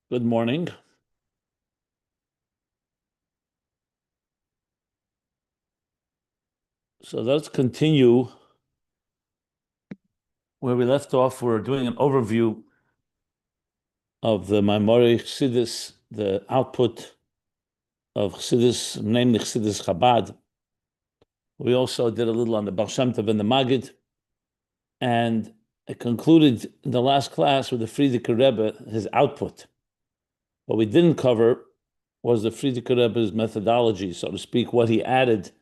Good morning. So let's continue where we left off. We're doing an overview of the Maimori Chassidus, the output of Chassidus, namely Chassidus Chabad. We also did a little on the Baal Shem Tov and the Magid, and it concluded in the last class with the Frierdiker Rebbe, his output. What we didn't cover was the Frierdiker Rebbe's methodology, so to speak, what he added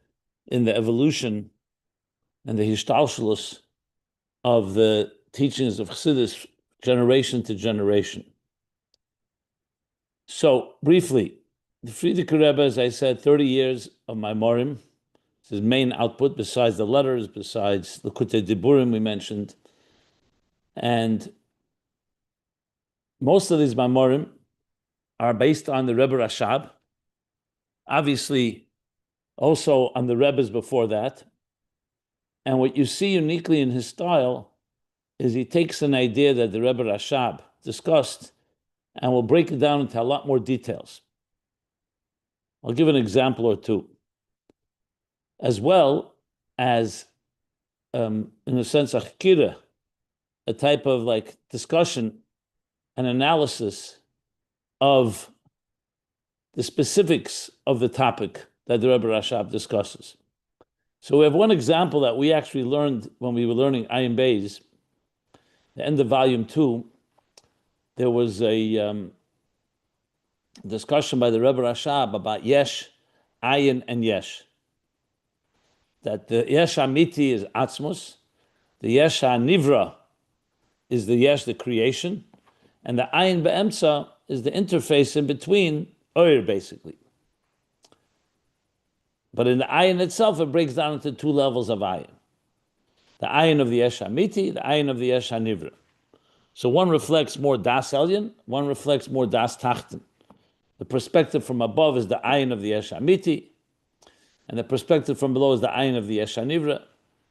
in the evolution and the Hishtalshelus of the teachings of Chassidus generation to generation. So briefly, the Frierdiker Rebbe, as I said, 30 years of Maimorim, his main output besides the letters, besides the Likutei Diburim we mentioned. And most of these Maimorim are based on the Rebbe Rashab, obviously also on the Rebbes before that. And what you see uniquely in his style is he takes an idea that the Rebbe Rashab discussed and will break it down into a lot more details. I'll give an example or two. As well as, in a sense, a chikira, a type of like discussion and analysis of the specifics of the topic that the Rebbe Rashab discusses. So we have one example that we actually learned when we were learning Ayin Beis, the end of volume 2. There was a discussion by the Rebbe Rashab about Yesh, Ayin, and Yesh. That the Yesh Amiti is Atzmus, the Yesh HaNivra is the Yesh, the creation, and the Ayin Be'emtza is the interface in between, Oir, basically. But in the Ayin itself, it breaks down into two levels of Ayin. The Ayin of the Yesh Amiti, the Ayin of the Yesh HaNivra. So one reflects more Das Elyon, one reflects more Das Tachten. The perspective from above is the Ayin of the Yesh Amiti, and the perspective from below is the Ayin of the Yesh HaNivra.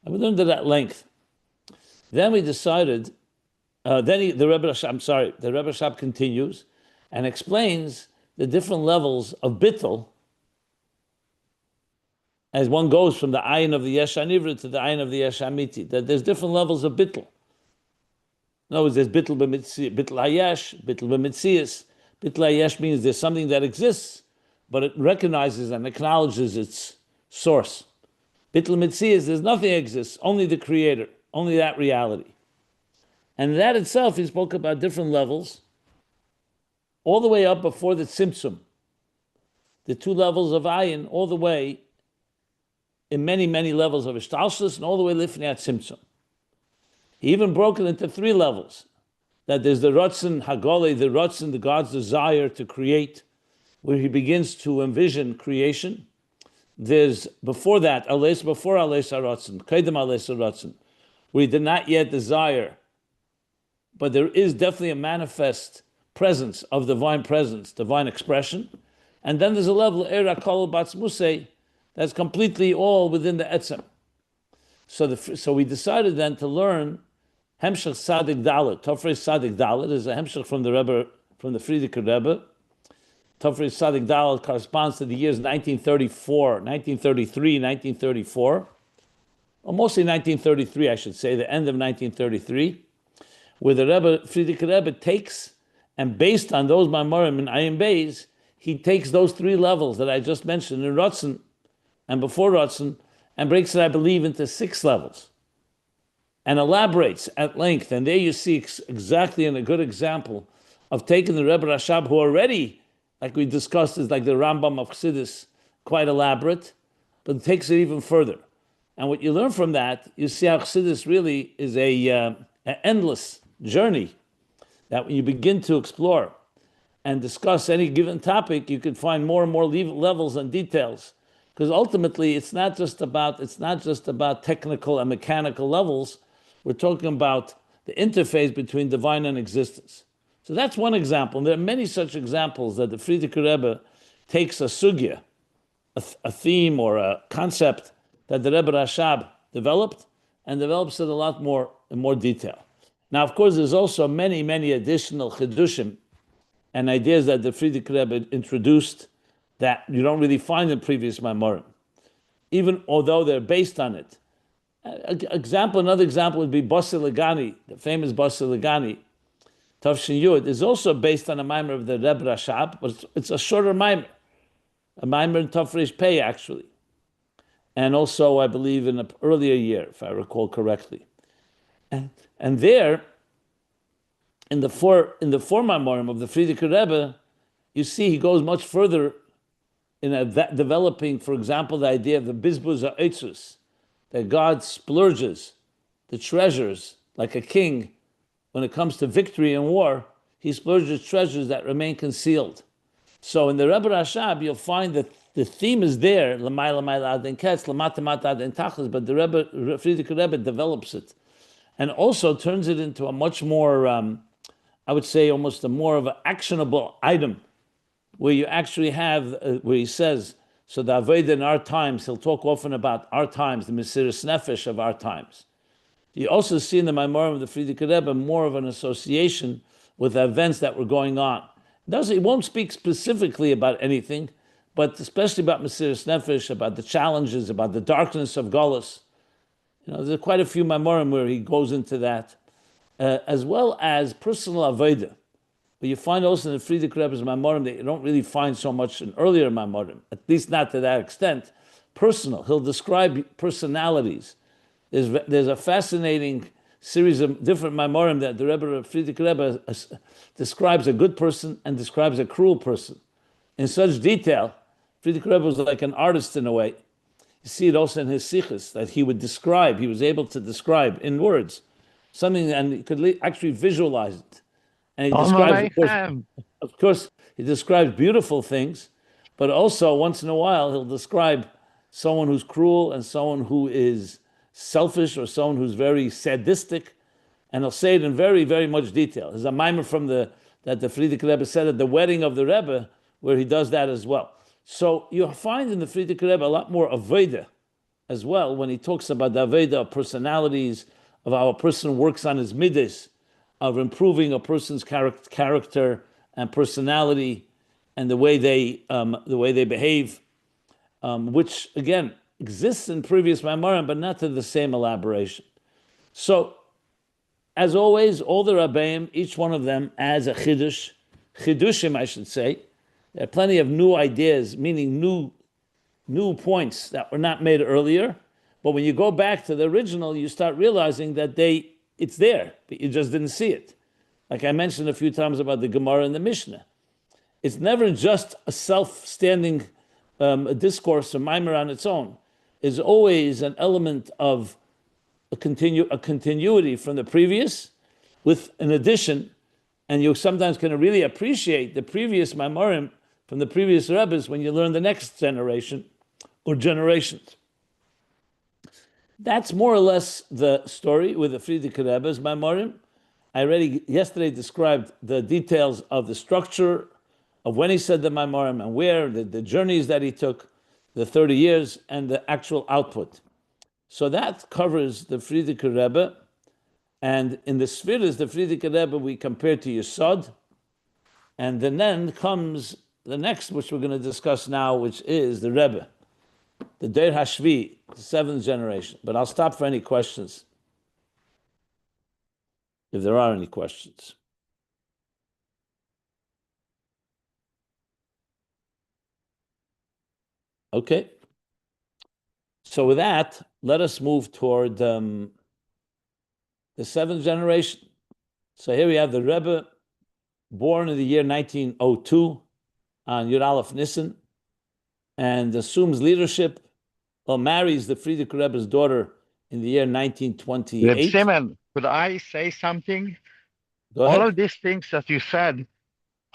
And we learned it at length. Then we decided, the Rebbe Rashab continues and explains the different levels of bittul as one goes from the Ayin of the Yesh HaNivra to the Ayin of the Yesh Amiti, that there's different levels of bittul. In other words, there's bittul hayesh, bittul b'mitzias. Bittul hayesh means there's something that exists, but it recognizes and acknowledges its source. Bittul mitzias, there's nothing that exists, only the creator, only that reality. And that itself, he spoke about different levels, all the way up before the tzimtzum, the two levels of ayin, all the way in many, many levels of ishtalshlus, and all the way lifnei at tzimtzum. He even broke it into three levels. That there's the Ratzon Hagole, the Ratzon, the God's desire to create, where he begins to envision creation. There's before that, before Ales HaRatzon, Kedem Ales HaRatzon, where he did not yet desire, but there is definitely a manifest presence of divine presence, divine expression. And then there's a level, Eira Kol Batz Musei, that's completely all within the Etzem. So we decided then to learn Hemshech Sadik Dalet. Tofrei Sadik Dalet is a Hemshech from the Rebbe, from the Frierdiker Rebbe. Tofrei Sadik Dalet corresponds to the years 1934, 1933, 1934, or mostly 1933, I should say, the end of 1933, where the Rebbe, Frierdiker Rebbe takes, and based on those Maimorim in Ayin Beis, he takes those three levels that I just mentioned in Ratzon and before Ratzon, and breaks it, I believe, into 6 levels, and elaborates at length. And there you see exactly in a good example of taking the Rebbe Rashab, who already, like we discussed, is like the Rambam of Chassidus, quite elaborate, but takes it even further. And what you learn from that, you see how Chassidus really is an endless journey, that when you begin to explore and discuss any given topic, you can find more and more levels and details. Because ultimately, it's not just about technical and mechanical levels. We're talking about the interface between divine and existence. So that's one example. And there are many such examples that the Frierdiker Rebbe takes a sugya, a theme or a concept that the Rebbe Rashab developed, and develops it a lot more in more detail. Now, of course, there's also many, many additional chidushim and ideas that the Frierdiker Rebbe introduced that you don't really find in previous Maimorim, even although they're based on it. Another example would be Basi Legani, the famous Basi Legani, Tavshin Yud, is also based on a Maimer of the Rebbe Rashab, but it's a shorter Maimer, a Maimer in Tafresh Pei, actually. And also, I believe, in an earlier year, if I recall correctly. And there, in the four Maimorim of the Frierdiker Rebbe, you see he goes much further in developing, for example, the idea of the Bizbuz HaEtzus, that God splurges the treasures like a king. When it comes to victory in war, he splurges treasures that remain concealed. So in the Rebbe Rashab, you'll find that the theme is there, but the Frierdiker Rebbe develops it, and also turns it into a much more, I would say, almost a more of an actionable item, where you actually have, where he says, so the Avodah in our times, he'll talk often about our times, the Mesiras Nefesh of our times. You also see in the Maimorim of the Frierdiker Rebbe more of an association with the events that were going on. He won't speak specifically about anything, but especially about Mesiras Nefesh, about the challenges, about the darkness of Golus. There are quite a few Maimorim where he goes into that, as well as personal Avodah. But you find also in the Frierdiker Rebbe's Maimorim that you don't really find so much in earlier Maimorim, at least not to that extent. Personal. He'll describe personalities. There's a fascinating series of different Maimorim that the Frierdiker Rebbe describes a good person and describes a cruel person in such detail. Frierdiker Rebbe was like an artist in a way. You see it also in his sikhs that he was able to describe in words something, and he could actually visualize it. And he describes, of course, he describes beautiful things, but also once in a while he'll describe someone who's cruel and someone who is selfish or someone who's very sadistic, and he'll say it in very, very much detail. There's a mimer that the Frierdiker Rebbe said at the wedding of the Rebbe, where he does that as well. So you find in the Frierdiker Rebbe a lot more Avodah as well, when he talks about the Avodah of personalities, of how a person works on his midas, of improving a person's character and personality, and the way they behave, which again exists in previous Maimorim, but not to the same elaboration. So, as always, all the Rabbeim, each one of them adds a chidushim, I should say. There are plenty of new ideas, meaning new points that were not made earlier. But when you go back to the original, you start realizing that it's there, but you just didn't see it. Like I mentioned a few times about the Gemara and the Mishnah. It's never just a self-standing discourse or mimer on its own. It's always an element of a continuity from the previous with an addition, and you sometimes can really appreciate the previous Maimorim from the previous Rebbes when you learn the next generation or generations. That's more or less the story with the Frierdiker Rebbe's Maimorim. I already yesterday described the details of the structure of when he said the Maimorim and where, the journeys that he took, the 30 years, and the actual output. So that covers the Frierdiker Rebbe. And in the Spheres, the Frierdiker Rebbe, we compare to Yesod. And then comes the next, which we're going to discuss now, which is the Rebbe, the Der Hashvi, the seventh generation. But I'll stop for any questions, if there are any questions. Okay. So with that, let us move toward the seventh generation. So here we have the Rebbe, born in the year 1902 on Yud Aleph Nisan, and assumes leadership, or marries the Frierdiker Rebbe's daughter in the year 1928. Reb Shimon, could I say something? Go ahead. All of these things that you said,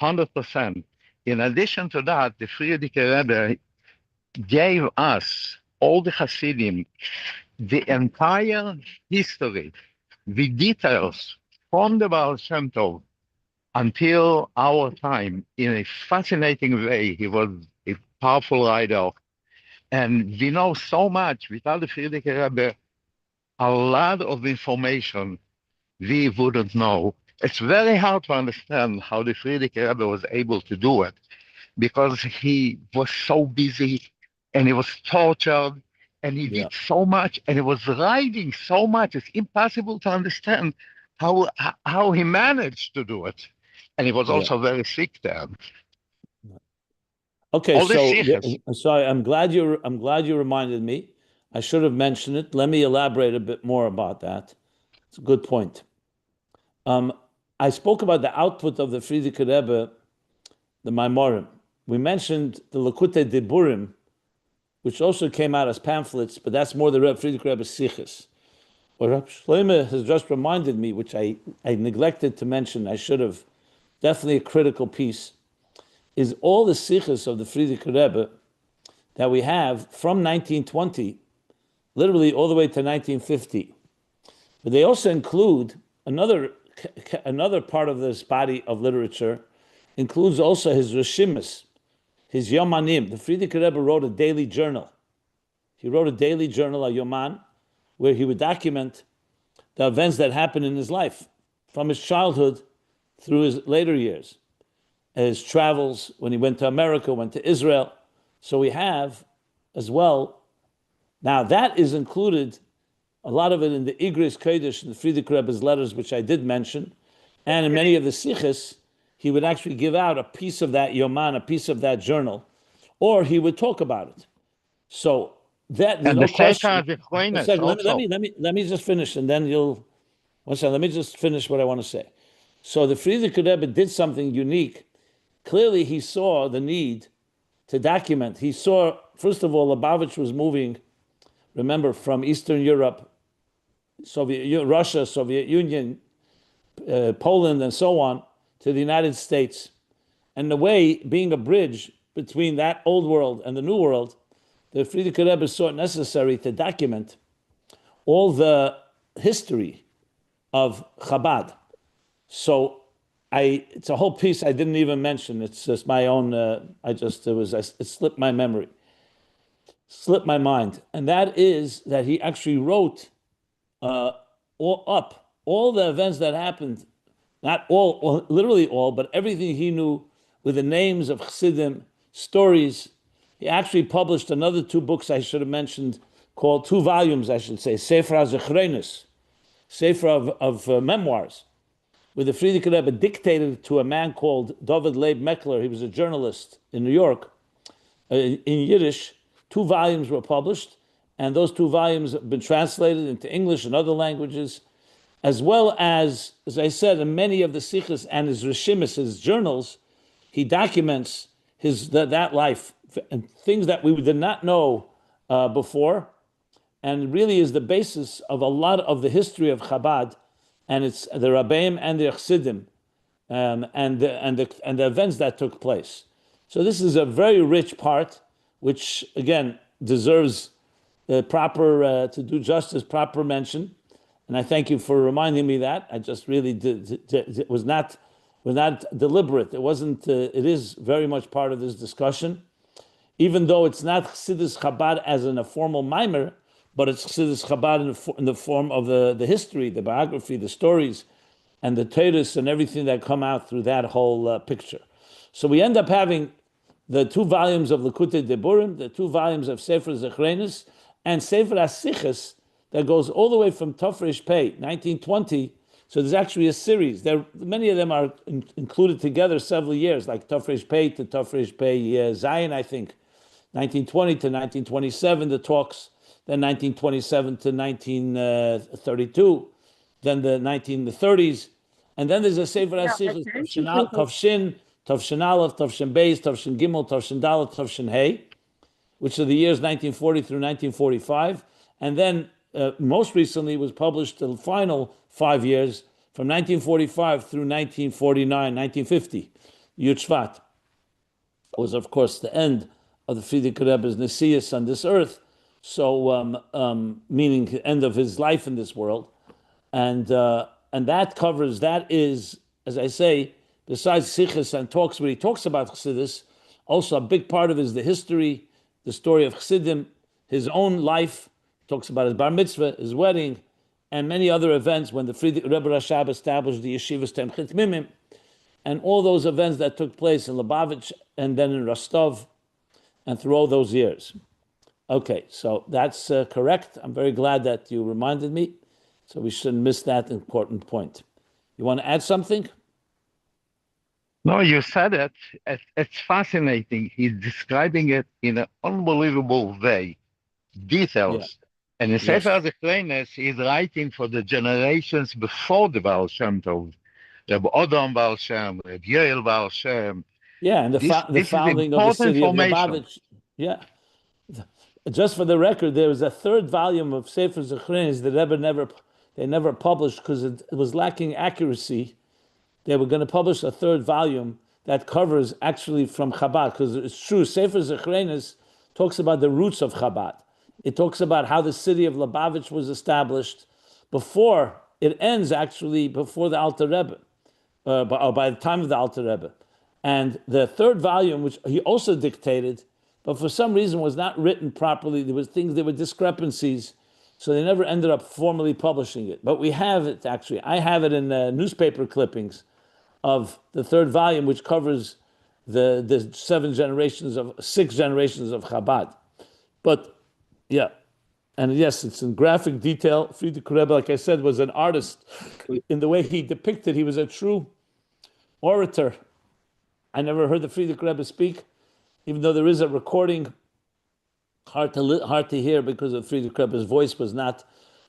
100%. In addition to that, the Frierdiker Rebbe gave us, all the Hasidim, the entire history, the details from the Baal Shem Tov until our time in a fascinating way. He was a powerful writer. And we know so much without the Frierdiker Rebbe, a lot of information we wouldn't know. It's very hard to understand how the Frierdiker Rebbe was able to do it because he was so busy and he was tortured and he Yeah, did so much and he was writing so much. It's impossible to understand how he managed to do it. And he was yeah. also very sick then. Okay, All the so sikhs. sorry, I'm glad you reminded me. I should have mentioned it. Let me elaborate a bit more about that. It's a good point. Um, I spoke about the output of the Frierdiker Rebbe, the Maimorim. We mentioned the Likutei Diburim, which also came out as pamphlets, but that's more the Frierdiker Rebbe's sikhs. What Rabbi Shlomo has just reminded me, which I neglected to mention, I should have, definitely a critical piece, is all the sikhs of the Frierdiker Rebbe that we have from 1920, literally all the way to 1950. But they also include another part of this body of literature, includes also his Rishimis, his Yomanim. The Frierdiker Rebbe wrote a daily journal. He wrote a daily journal, a Yoman, where he would document the events that happened in his life, from his childhood through his later years, his travels, when he went to America, went to Israel. So we have as well, now that is included, a lot of it in the Igris Kodesh and the Frierdiker Rebbe's letters, which I did mention, and in many of the Sikhs, he would actually give out a piece of that Yoman, a piece of that journal, or he would talk about it. So that there's And no the question. Sefer the A Choines second, also. let me just finish, and then you'll. One second, let me just finish what I want to say. So the Frierdiker Rebbe did something unique. Clearly, he saw the need to document. He saw, first of all, Lubavitch was moving, remember, from Eastern Europe, Russia, Soviet Union, Poland, and so on, to the United States. And the way, being a bridge between that old world and the new world, the Frierdiker Rebbe saw it necessary to document all the history of Chabad. So it's a whole piece I didn't even mention. It's just my own. It slipped my memory, slipped my mind, and that is that he actually wrote all the events that happened, not all, literally all, but everything he knew with the names of Chassidim, stories. He actually published another two books I should have mentioned, called 2 volumes, I should say, Sefer HaZechrenos, Sefer of memoirs, where the Frierdiker Rebbe dictated to a man called David Leib Meckler. He was a journalist in New York, in Yiddish. 2 volumes were published, and those 2 volumes have been translated into English and other languages, as well as I said, in many of the Sikhs and his Rishimis, his journals, he documents that life and things that we did not know before, and really is the basis of a lot of the history of Chabad, and it's the Rabbeim and the Chassidim, and the events that took place. So this is a very rich part, which again deserves proper to do justice, proper mention. And I thank you for reminding me that. I just really it was not deliberate. It wasn't. It is very much part of this discussion, even though it's not Chassidus Chabad as in a formal mimer, but it's Chassidus Chabad in the form of the history, the biography, the stories, and the Torahs and everything that come out through that whole picture. So we end up having the 2 volumes of Likutei Diburim, the 2 volumes of Sefer Zechrenos, and Sefer HaSichos that goes all the way from Tafresh Pei, 1920. So there's actually a series. Many of them are included together several years, like Tafresh Pei to Tafresh Pei Zion, I think, 1920 to 1927, the talks, then 1927 to 1932, then the 1930s, and then there's a Sefer HaSichos, Tavshin, Tavshin Aleph, Tavshin Beis, Tavshin Gimel, Tavshin Dalet, Tavshin Hey, which are the years 1940 through 1945, and then most recently was published the final 5 years from 1945 through 1949, 1950. Yud Shvat was, of course, the end of the Frierdiker Rebbe's Nesius on this earth, so meaning the end of his life in this world, and that is, as I say, besides Sichos and talks where he talks about Chassidus, also a big part of it is the history, the story of Chassidim, his own life. He talks about his bar mitzvah, his wedding, and many other events when the Rebbe Rashab established the yeshivas Temchit Mimim, and all those events that took place in Lubavitch and then in Rostov, and through all those years. Okay, so that's correct. I'm very glad that you reminded me, so we shouldn't miss that important point. You want to add something? No, you said it. It's fascinating. He's describing it in an unbelievable way, details. And in Yes. Sefer Zechrenes, he's writing for the generations before the Baal Shem Tov, Reb Odom Baal Shem, Reb Yoel Baal Shem. Yeah, and the This is founding of the important city of information. Lubavitch. Yeah. Just for the record, there was a third volume of Sefer Zechrenes that they never published because it was lacking accuracy. They were going to publish a third volume that covers actually from Chabad, because it's true, Sefer Zechrenes talks about the roots of Chabad. It talks about how the city of Lubavitch was established before, it ends actually before the Alter Rebbe, by the time of the Alter Rebbe. And the third volume, which he also dictated, but for some reason was not written properly, there were discrepancies, so they never ended up formally publishing it. But we have it actually. I have it in newspaper clippings of the third volume, which covers the 6 generations of Chabad. But yeah, and yes, it's in graphic detail. Frierdiker Rebbe, like I said, was an artist in the way he depicted. He was a true orator. I never heard the Frierdiker Rebbe speak, even though there is a recording. Hard to hear because of Frierdiker Rebbe's voice was not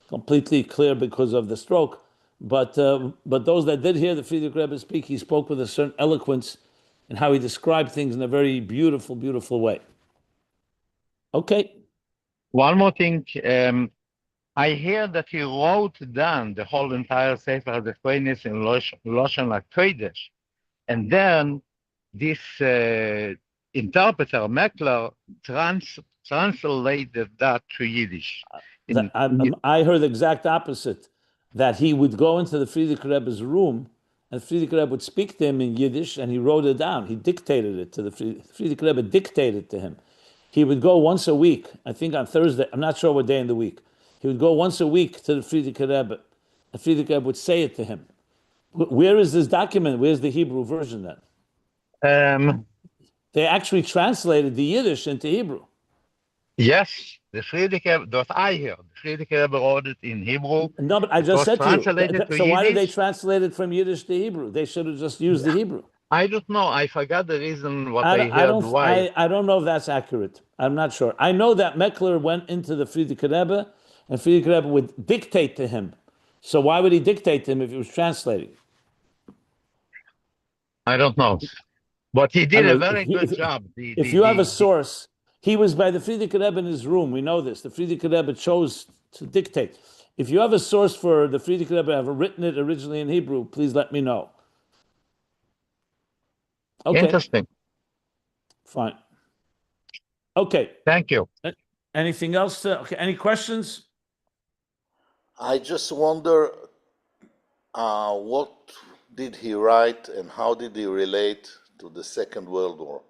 completely clear because of the stroke. But those that did hear the Frierdiker Rebbe speak, he spoke with a certain eloquence and how he described things in a very beautiful, beautiful way. Okay. One more thing. I hear that he wrote down the whole entire Sefer Zechrenes in Lashon HaKodesh. And then this interpreter, Meckler, translated that to Yiddish. I heard the exact opposite, that he would go into the Frierdiker Rebbe's room and Frierdiker Rebbe would speak to him in Yiddish and he wrote it down. He dictated it to the Frierdiker Rebbe, dictated to him. He would go once a week, I think on Thursday, I'm not sure what day in the week. He would go once a week to the Frierdiker Rebbe. The Frierdiker Rebbe would say it to him. Where is this document? Where's the Hebrew version then? They actually translated the Yiddish into Hebrew. Yes, the Frierdiker, that I heard, the Frierdiker Rebbe wrote it in Hebrew. No, but I just said to you. So why did they translate it from Yiddish to Hebrew? They should have just used the Hebrew. I don't know. I forgot the reason what I heard. Why? I don't know if that's accurate. I'm not sure. I know that Meckler went into the Frierdiker Rebbe, and Frierdiker Rebbe would dictate to him. So why would he dictate to him if he was translating? I don't know. But he did a very good job. If you have a source, he was by the Frierdiker Rebbe in his room. We know this. The Frierdiker Rebbe chose to dictate. If you have a source for the Frierdiker Rebbe, have written it originally in Hebrew, please let me know. Okay. Interesting. Fine. Okay. Thank you. Anything else? Okay. Any questions? I just wonder what did he write and how did he relate to the Second World War?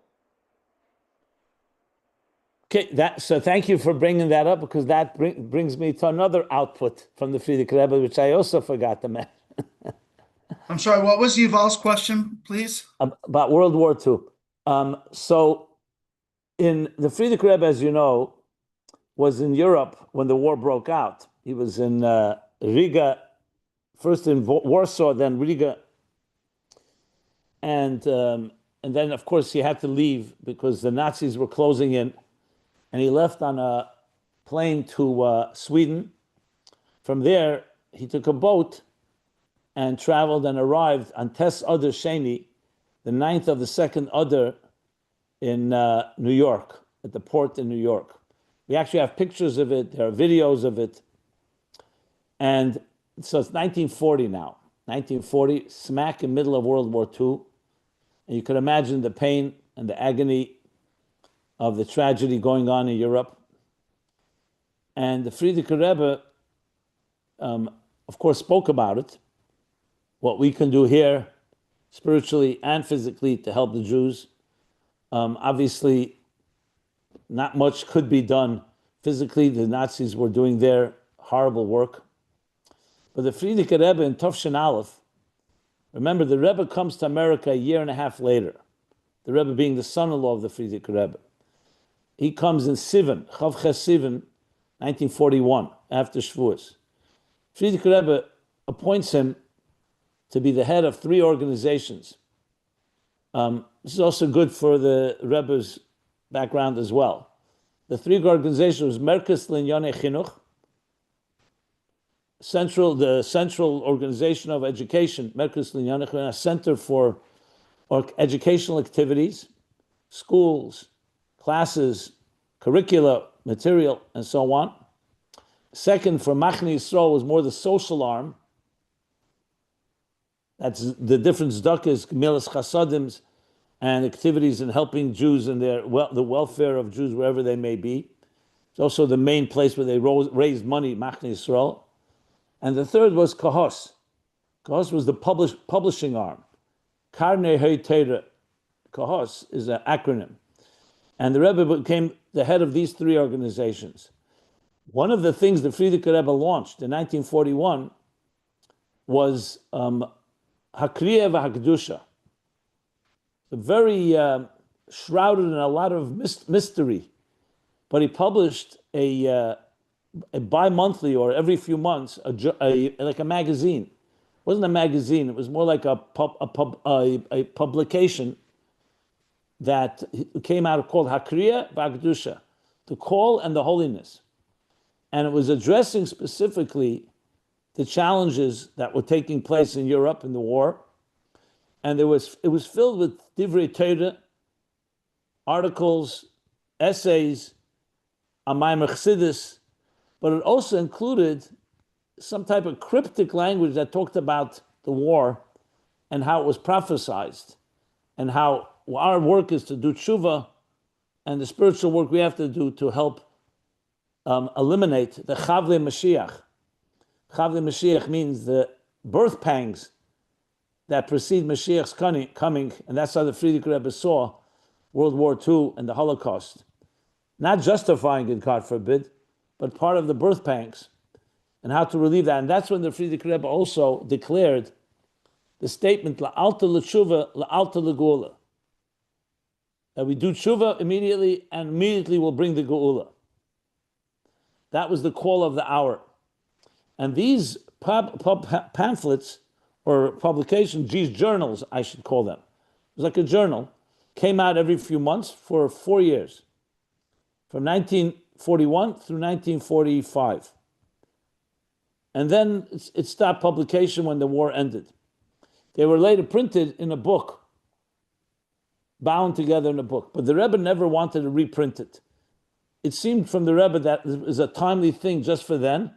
Okay, so thank you for bringing that up, because that brings me to another output from the Frierdiker Rebbe, which I also forgot to mention. I'm sorry, what was Yuval's question, please? About World War II. So in the Frierdiker Rebbe, as you know, was in Europe when the war broke out. He was in Riga, first in Warsaw, then Riga. And then, of course, he had to leave because the Nazis were closing in. And he left on a plane to Sweden. From there, he took a boat and traveled and arrived on Tes Adar Sheni, the 9th of the 2nd Adar in New York, at the port in New York. We actually have pictures of it. There are videos of it. And so it's 1940 now. 1940, smack in the middle of World War II. And you can imagine the pain and the agony of the tragedy going on in Europe. And the Frierdiker Rebbe, of course, spoke about it, what we can do here, spiritually and physically, to help the Jews. Obviously, not much could be done physically. The Nazis were doing their horrible work. But the Frierdiker Rebbe in Tovshin Aleph, remember the Rebbe comes to America a year and a half later, the Rebbe being the son-in-law of the Frierdiker Rebbe. He comes in Sivan, Chav Ches Sivan, 1941, after Shavuos. Frierdiker Rebbe appoints him to be the head of 3 organizations. This is also good for the Rebbe's background as well. The 3 organizations was Merkez L'Inyonei Chinuch, the central organization of education, Merkez L'Inyonei Chinuch, a center for educational activities, schools, classes, curricula, material, and so on. Second, for Machne Yisrael, was more the social arm. That's the different tzedakahs, gemilas chassadims, and activities in helping Jews and the welfare of Jews wherever they may be. It's also the main place where they raised money, Machne Yisrael. And the third was Kahos. Kahos was the publishing arm. Karnei Hei Teira. Kahos is an acronym. And the Rebbe became the head of these 3 organizations. One of the things the Frierdiker Rebbe launched in 1941 was Hakriya v'Hakdusha, very shrouded in a lot of mystery. But he published a bi-monthly or every few months, like a magazine. It wasn't a magazine, it was more like a publication that came out called Hakriya v'Hakdusha, the call and the holiness. And it was addressing specifically the challenges that were taking place in Europe in the war. And it was filled with divrei Torah, articles, essays, amayim chassidus, but it also included some type of cryptic language that talked about the war and how it was prophesized, and how our work is to do tshuva, and the spiritual work we have to do to help eliminate the Chavle Mashiach. Chavle Mashiach means the birth pangs that precede Mashiach's coming, and that's how the Frierdiker Rebbe saw World War II and the Holocaust. Not justifying it, God forbid, but part of the birth pangs, and how to relieve that. And that's when the Frierdiker Rebbe also declared the statement, La'alta l'tshuva, la'alta l'geula, that we do tshuva immediately, and immediately we'll bring the geula. That was the call of the hour. And these pamphlets, or publications, these journals, I should call them, it was like a journal, came out every few months for 4 years, from 1941 through 1945. And then it stopped publication when the war ended. They were later printed in a book, bound together in a book, but the Rebbe never wanted to reprint it. It seemed from the Rebbe that it was a timely thing just for then,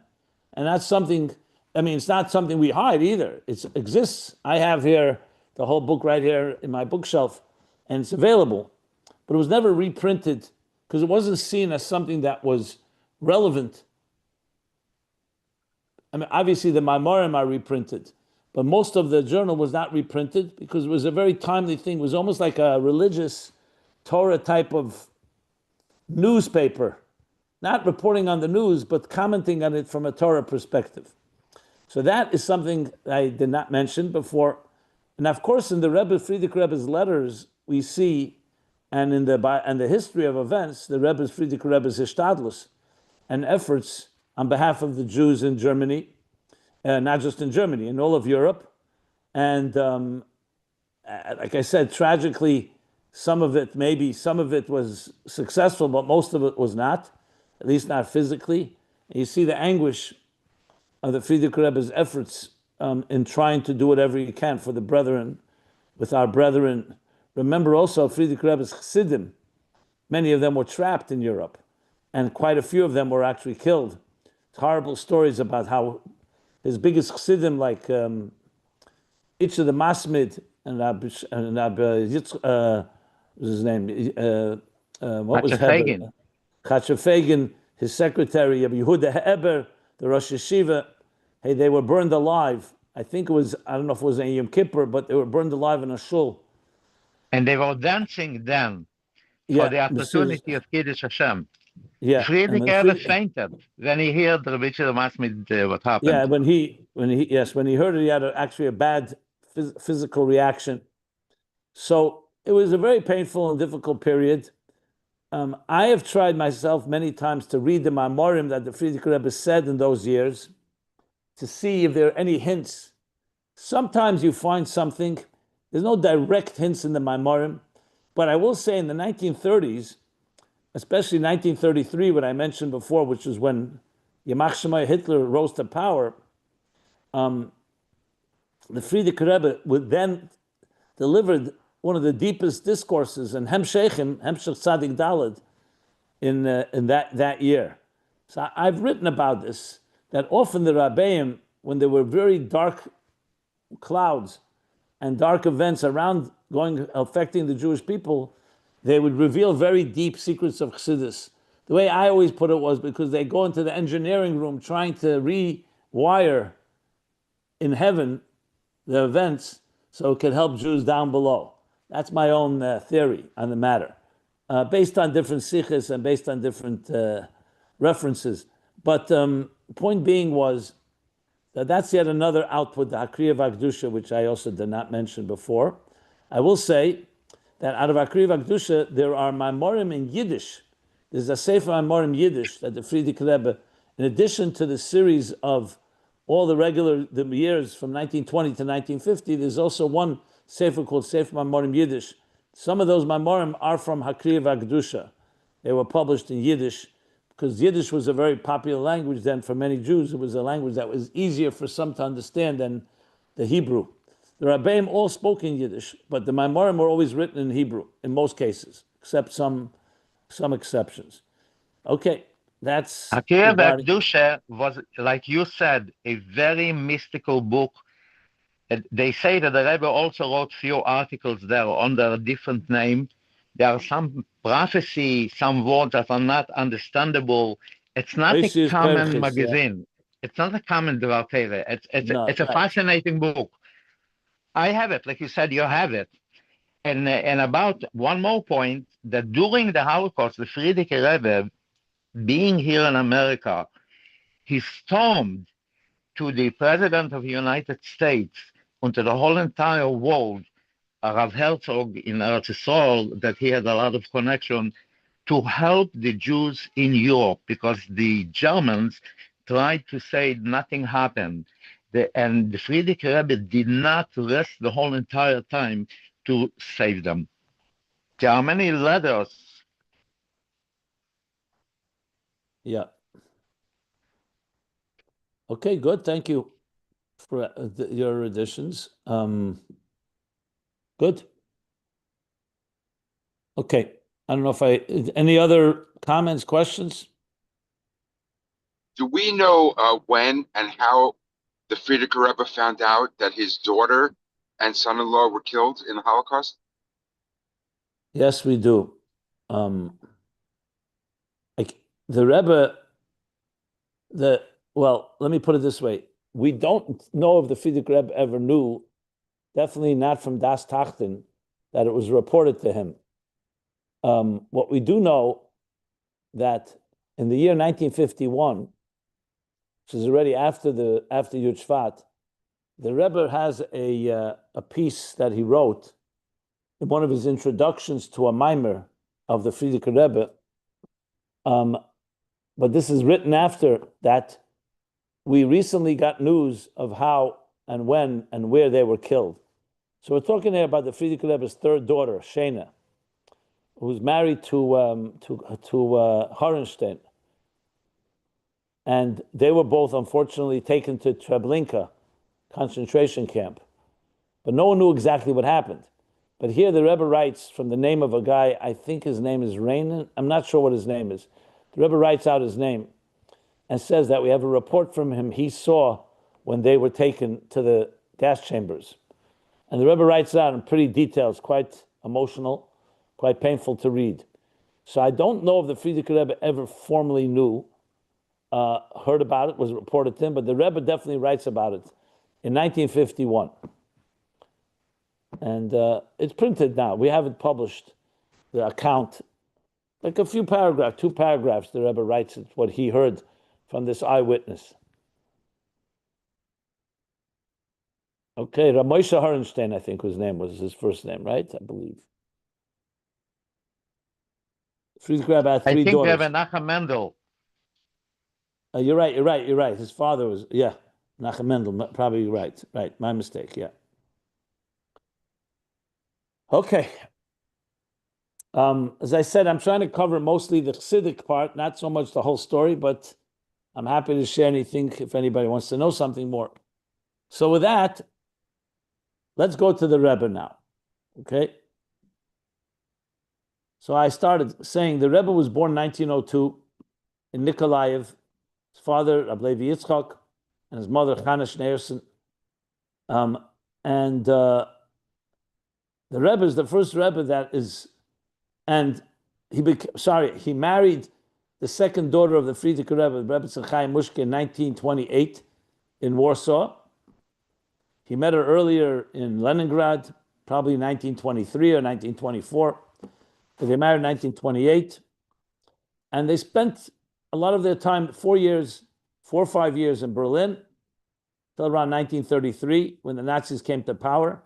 and that's something, it's not something we hide either. It exists. I have here the whole book right here in my bookshelf, and it's available, but it was never reprinted because it wasn't seen as something that was relevant. Obviously the Maimarim are reprinted, but most of the journal was not reprinted because it was a very timely thing. It was almost like a religious Torah type of newspaper, not reporting on the news, but commenting on it from a Torah perspective. So that is something I did not mention before. And of course, in the Frierdiker Rebbe's letters, we see, and in the history of events, the Frierdiker Rebbe's hishtadlus and efforts on behalf of the Jews in Germany, not just in Germany, in all of Europe. And like I said, tragically, some of it was successful, but most of it was not, at least not physically. And you see the anguish of the Frierdiker Rebbe's efforts in trying to do whatever he can for the brethren, with our brethren. Remember also Frierdiker Rebbe's Chassidim, many of them were trapped in Europe, and quite a few of them were actually killed. It's horrible stories about how his biggest Chassidim, like Itcha the Masmid and what's his name? What was Heber? Chatzefagin, his secretary, Yehuda Heber, the Rosh Yeshiva. Hey, they were burned alive. I think it was, I don't know if it was in Yom Kippur, but they were burned alive in a shul. And they were dancing then for the opportunity of Kiddush Hashem. Yeah, and Friedrich when Rebbe fainted when he heard Rabbi Sholom what happened. yeah, when he heard it, he had actually a bad physical reaction. So it was a very painful and difficult period. I have tried myself many times to read the Maimorim that the Friedrich Rebbe said in those years to see if there are any hints. Sometimes you find something. There's no direct hints in the Maimorim, but I will say in the 1930s, especially 1933, what I mentioned before, which is when Yamach Shemai Hitler rose to power, the Friedrich Rebbe would then delivered one of the deepest discourses in Hemshech Tzadik Daled in that year. So I've written about this, that often the Rabbeim, when there were very dark clouds and dark events around affecting the Jewish people, they would reveal very deep secrets of Chassidus. The way I always put it was because they go into the engineering room trying to rewire in heaven the events so it could help Jews down below. That's my own theory on the matter, based on different sikhs and based on different references. But point being was that that's yet another output, the Hakriya V'Akdusha, which I also did not mention before. I will say that out of Hakriya V'Akdusha, there are Maimorim in Yiddish. There's a Sefer Maimorim Yiddish that the Friedrich Rebbe, in addition to the series of all the years from 1920 to 1950, there's also one Sefer called Sefer Maimorim Yiddish. Some of those Maimorim are from Hakriya V'Akdusha. They were published in Yiddish, because Yiddish was a very popular language then for many Jews. It was a language that was easier for some to understand than the Hebrew. The Rabbeim all spoke in Yiddish, but the Maimorim were always written in Hebrew, in most cases, except some exceptions. Okay, that's Akira regarding... Bakdusha was, like you said, a very mystical book. They say that the Rebbe also wrote few articles there under a different name. There are some prophecy, some words that are not understandable. It's not a Oisius common Perchis, magazine. It's not a common Dvartele. No, It's a right. fascinating book. I have it, like you said, you have it. And about one more point, that during the Holocaust, the Friedrich Rebbe, being here in America, he stormed to the President of the United States and to the whole entire world, Rav Herzog in Eretz Yisrael, that he had a lot of connection, to help the Jews in Europe, because the Germans tried to say nothing happened. And the Friedrich Rebbe did not rest the whole entire time to save them. There are many letters. Yeah. Okay, good. Thank you for your additions. Good. Okay. I don't know if any other comments, questions? Do we know when and how the Friedrich Rebbe found out that his daughter and son-in-law were killed in the Holocaust? Yes, we do. The Rebbe, let me put it this way. We don't know if the Friedrich Rebbe ever knew, definitely not from Das Tachten, that it was reported to him. What we do know, that in the year 1951, which is already after Yud Shvat, the Rebbe has a piece that he wrote in one of his introductions to a mimer of the Friedrich Rebbe. But this is written after that. We recently got news of how and when and where they were killed. So we're talking here about the Friedrich Rebbe's third daughter, Shena, who's married to Horenstein. And they were both, unfortunately, taken to Treblinka concentration camp. But no one knew exactly what happened. But here the Rebbe writes from the name of a guy, I think his name is Reinen. I'm not sure what his name is. The Rebbe writes out his name and says that we have a report from him he saw when they were taken to the gas chambers. And the Rebbe writes out in pretty details, quite emotional, quite painful to read. So I don't know if the Friedrich Rebbe ever formally knew, heard about it, was reported to him, but the Rebbe definitely writes about it in 1951. And it's printed now. We have it published, the account like a few paragraphs, 2 paragraphs, the Rebbe writes it, what he heard from this eyewitness. Okay, Rav Moshe Horenstein, I think his name was his first name, right? I believe. Friedrich Rebbe had 3 I think daughters. Rebbe Nachum Mendel. You're right. His father was, Nachum Mendel, probably right. Right, my mistake, yeah. Okay. As I said, I'm trying to cover mostly the Chassidic part, not so much the whole story, but I'm happy to share anything if anybody wants to know something more. So with that, let's go to the Rebbe now, okay? So I started saying the Rebbe was born 1902 in Nikolaev. His father, Rabbi Levi Yitzchak, and his mother, Chana Schneerson. The Rebbe is the first Rebbe that is, and he married the second daughter of the Frierdiker Rebbe, Rebbe Chaim Mushke, in 1928 in Warsaw. He met her earlier in Leningrad, probably 1923 or 1924. But they married in 1928. And they spent a lot of their time, 4 or 5 years in Berlin, till around 1933, when the Nazis came to power,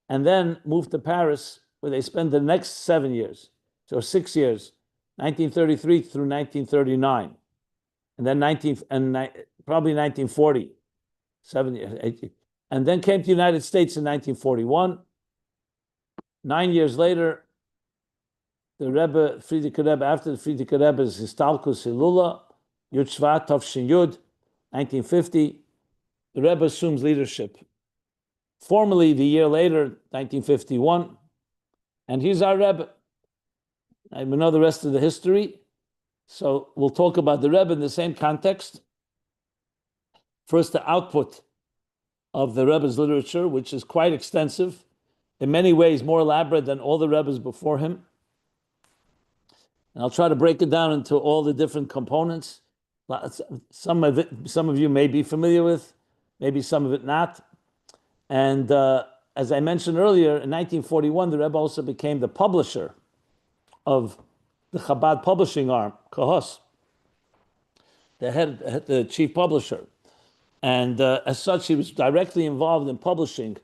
and then moved to Paris, where they spent the next 7 years, so 6 years, 1933 through 1939, and then probably 1940, 7 years, 8 years, and then came to the United States in 1941. 9 years later, the Rebbe, Frierdiker Rebbe, after the Frierdiker Rebbe's Histalkus Hilula, Yud Shvat Tov Yud, 1950, the Rebbe assumes leadership. Formally, the year later, 1951, and he's our Rebbe. I know the rest of the history, so we'll talk about the Rebbe in the same context. First, the output of the Rebbe's literature, which is quite extensive, in many ways more elaborate than all the Rebbes before him. And I'll try to break it down into all the different components. Some of you may be familiar with, maybe some of it not. And as I mentioned earlier, in 1941, the Rebbe also became the publisher of the Chabad publishing arm, Kahos, the chief publisher. And as such, he was directly involved in publishing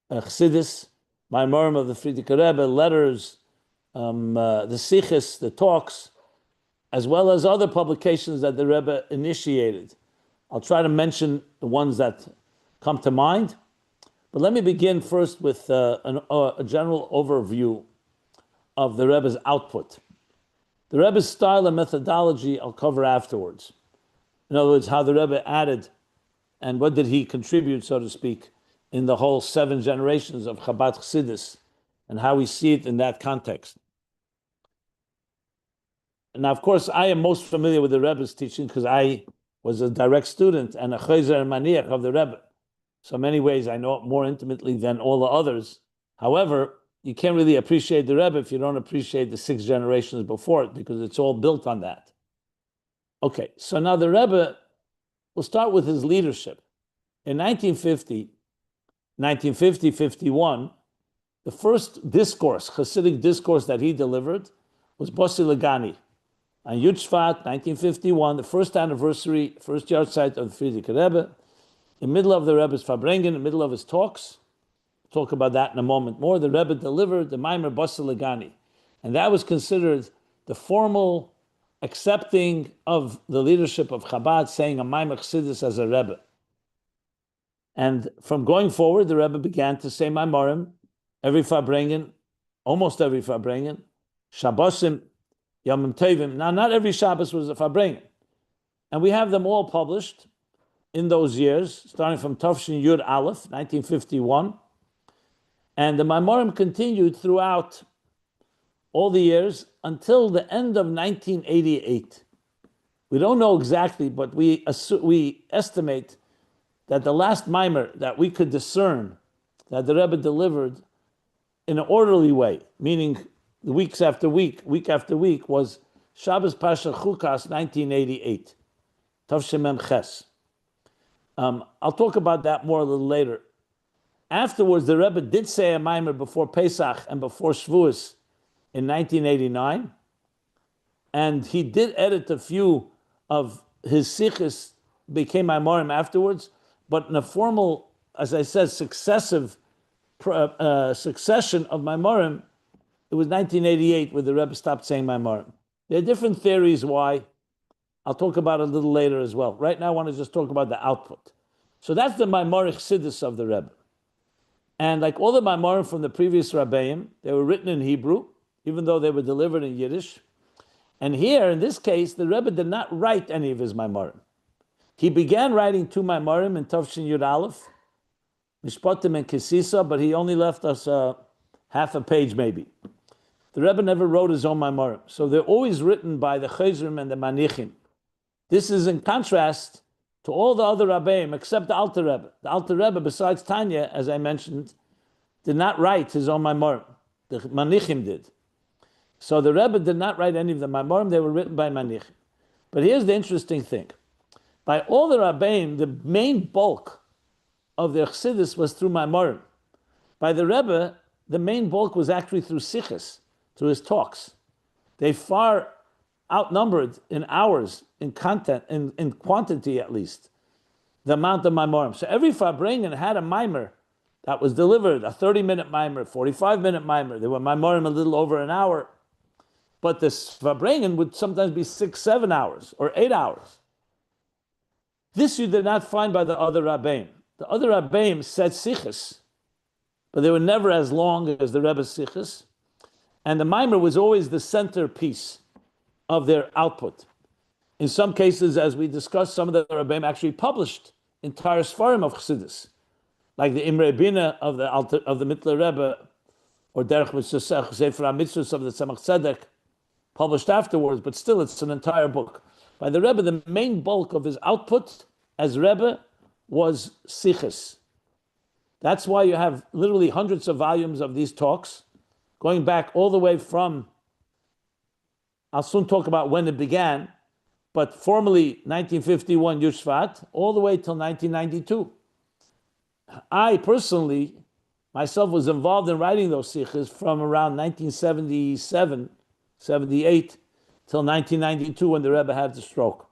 Chassidus, Maimarim of the Frierdiker Rebbe, letters, the Sichos, the talks, as well as other publications that the Rebbe initiated. I'll try to mention the ones that come to mind. But let me begin first with a general overview of the Rebbe's output. The Rebbe's style and methodology I'll cover afterwards. In other words, how the Rebbe added and what did he contribute, so to speak, in the whole 7 generations of Chabad Chassidus, and how we see it in that context. Now, of course, I am most familiar with the Rebbe's teaching because I was a direct student and a chayzer and maniach of the Rebbe. So in many ways, I know it more intimately than all the others. However, you can't really appreciate the Rebbe if you don't appreciate the 6 generations before it, because it's all built on that. Okay, so now the Rebbe, we'll start with his leadership. In 1950-51, the first discourse, Chassidic discourse that he delivered was Bossi Legani. On Yud Shvat, 1951, the first anniversary, first yahrzeit of the Frierdiker Rebbe, in the middle of the Rebbe's Farbrengen, in the middle of his talks, we'll talk about that in a moment more, the Rebbe delivered the Maimer Bossi Legani. And that was considered the formal accepting of the leadership of Chabad, saying a Maimer Chassidus as a Rebbe. And from going forward, the Rebbe began to say Maimarim every Farbrengen, almost every Farbrengen, Shabbosim, Yomim Tovim. Now, not every Shabbos was a Farbrengen. And we have them all published in those years, starting from Tavshin Yud Aleph, 1951. And the Maimarim continued throughout all the years until the end of 1988. We don't know exactly, but we estimate that the last Maimer that we could discern that the Rebbe delivered in an orderly way, meaning week after week, was Shabbos Pasha Chukas, 1988, Tavshin Mem Ches. I'll talk about that more a little later. Afterwards, the Rebbe did say a Maimer before Pesach and before Shavuos in 1989, and he did edit a few of his sikhs, became Maimorim afterwards, but in a formal, as I said, succession of Maimorim, it was 1988 where the Rebbe stopped saying Maimorim. There are different theories why. I'll talk about it a little later as well. Right now I want to just talk about the output. So that's the Maimorich Chassidus of the Rebbe. And like all the Maimorim from the previous Rabbeim, they were written in Hebrew, even though they were delivered in Yiddish. And here, in this case, the Rebbe did not write any of his Maimorim. He began writing 2 Maimorim in Tavshin Yud Aleph, Mishpatim and Kesisa, but he only left us half a page maybe. The Rebbe never wrote his own Maimorim. So they're always written by the Chayzrim and the Manichim. This is in contrast to all the other Rabbeim except the Alter Rebbe. The Alter Rebbe, besides Tanya, as I mentioned, did not write his own Maimorim. The Manichim did. So the Rebbe did not write any of the Maimorim, they were written by Manichim. But here's the interesting thing. By all the Rabbeim, the main bulk of their Chassidus was through Maimorim. By the Rebbe, the main bulk was actually through Sichos, through his talks. They far outnumbered in hours, in content, in quantity at least, the amount of Maimorim. So every Farbrengen had a Maimer that was delivered, a 30-minute Maimer, 45-minute Maimer. There were Maimorim a little over an hour. But the Farbrengen would sometimes be 6, 7 hours, or 8 hours. This you did not find by the other Rabbeim. The other Rabbeim said Sichos, but they were never as long as the Rebbe's Sichos. And the Maimer was always the centerpiece of their output. In some cases, as we discussed, some of the Rabbeim actually published entire Sfarim of Chassidus, like the Imre Bina of the Mittler Rebbe, or Derech Mitzvah, Sefer HaMitzvos of the Tzemach Tzedek, published afterwards, but still it's an entire book. By the Rebbe, the main bulk of his output as Rebbe was Sichos. That's why you have literally hundreds of volumes of these talks, going back all the way from, I'll soon talk about when it began, but formally 1951 Yushvat, all the way till 1992. I personally, myself, was involved in writing those sikhs from around 1977, 78, till 1992 when the Rebbe had the stroke.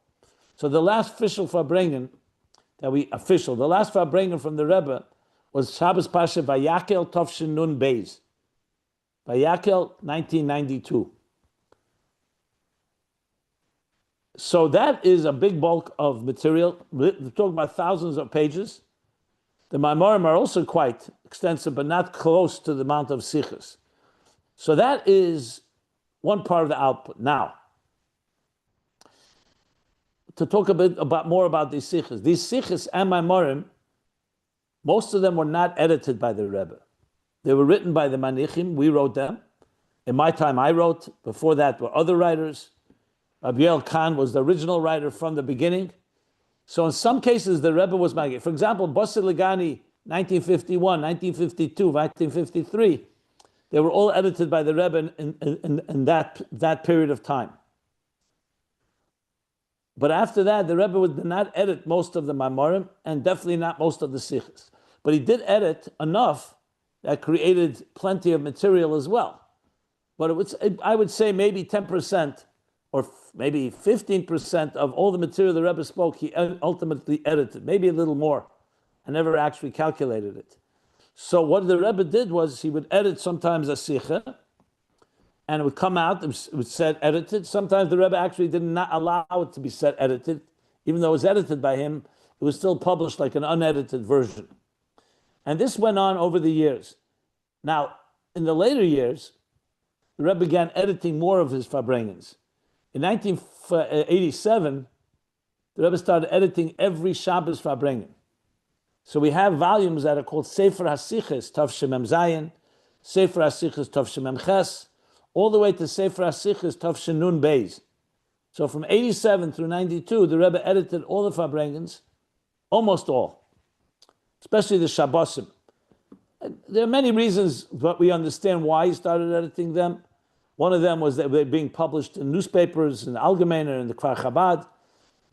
So the last official Farbrengen, the last Farbrengen from the Rebbe was Shabbos Pasha Vayakel Tovshin Nun Beis. Vayakel, 1992. So that is a big bulk of material. We're talking about thousands of pages. The Maimorim are also quite extensive, but not close to the amount of Sichos. So that is one part of the output. Now, to talk a bit more about these Sichos. These Sichos and Maimorim, most of them were not edited by the Rebbe. They were written by the Manichim. We wrote them. In my time, I wrote. Before that were other writers. Rabbi Yoel Khan was the original writer from the beginning. So in some cases, the Rebbe was Magid. For example, Basir Legani, 1951, 1952, 1953, they were all edited by the Rebbe in that period of time. But after that, the Rebbe did not edit most of the Maimorim and definitely not most of the Sichos. But he did edit enough that created plenty of material as well. But I would say maybe 10% or maybe 15% of all the material the Rebbe spoke, he ultimately edited, maybe a little more. I never actually calculated it. So what the Rebbe did was he would edit sometimes a Sicha, and it would come out, it was set edited. Sometimes the Rebbe actually did not allow it to be set edited. Even though it was edited by him, it was still published like an unedited version. And this went on over the years. Now, in the later years, the Rebbe began editing more of his Farbrengens. In 1987, the Rebbe started editing every Shabbos Farbrengen. So we have volumes that are called Sefer HaSichos, Tav Shemem Zayin, Sefer HaSichos, Tav Shemem Ches, all the way to Sefer HaSichos, Tav Shenun Beis. So from 87 through 92, the Rebbe edited all the Farbrengens, almost all, especially the Shabbosim. There are many reasons, but we understand why he started editing them. One of them was that they were being published in newspapers, in the Allgemeiner, in the Kfar Chabad.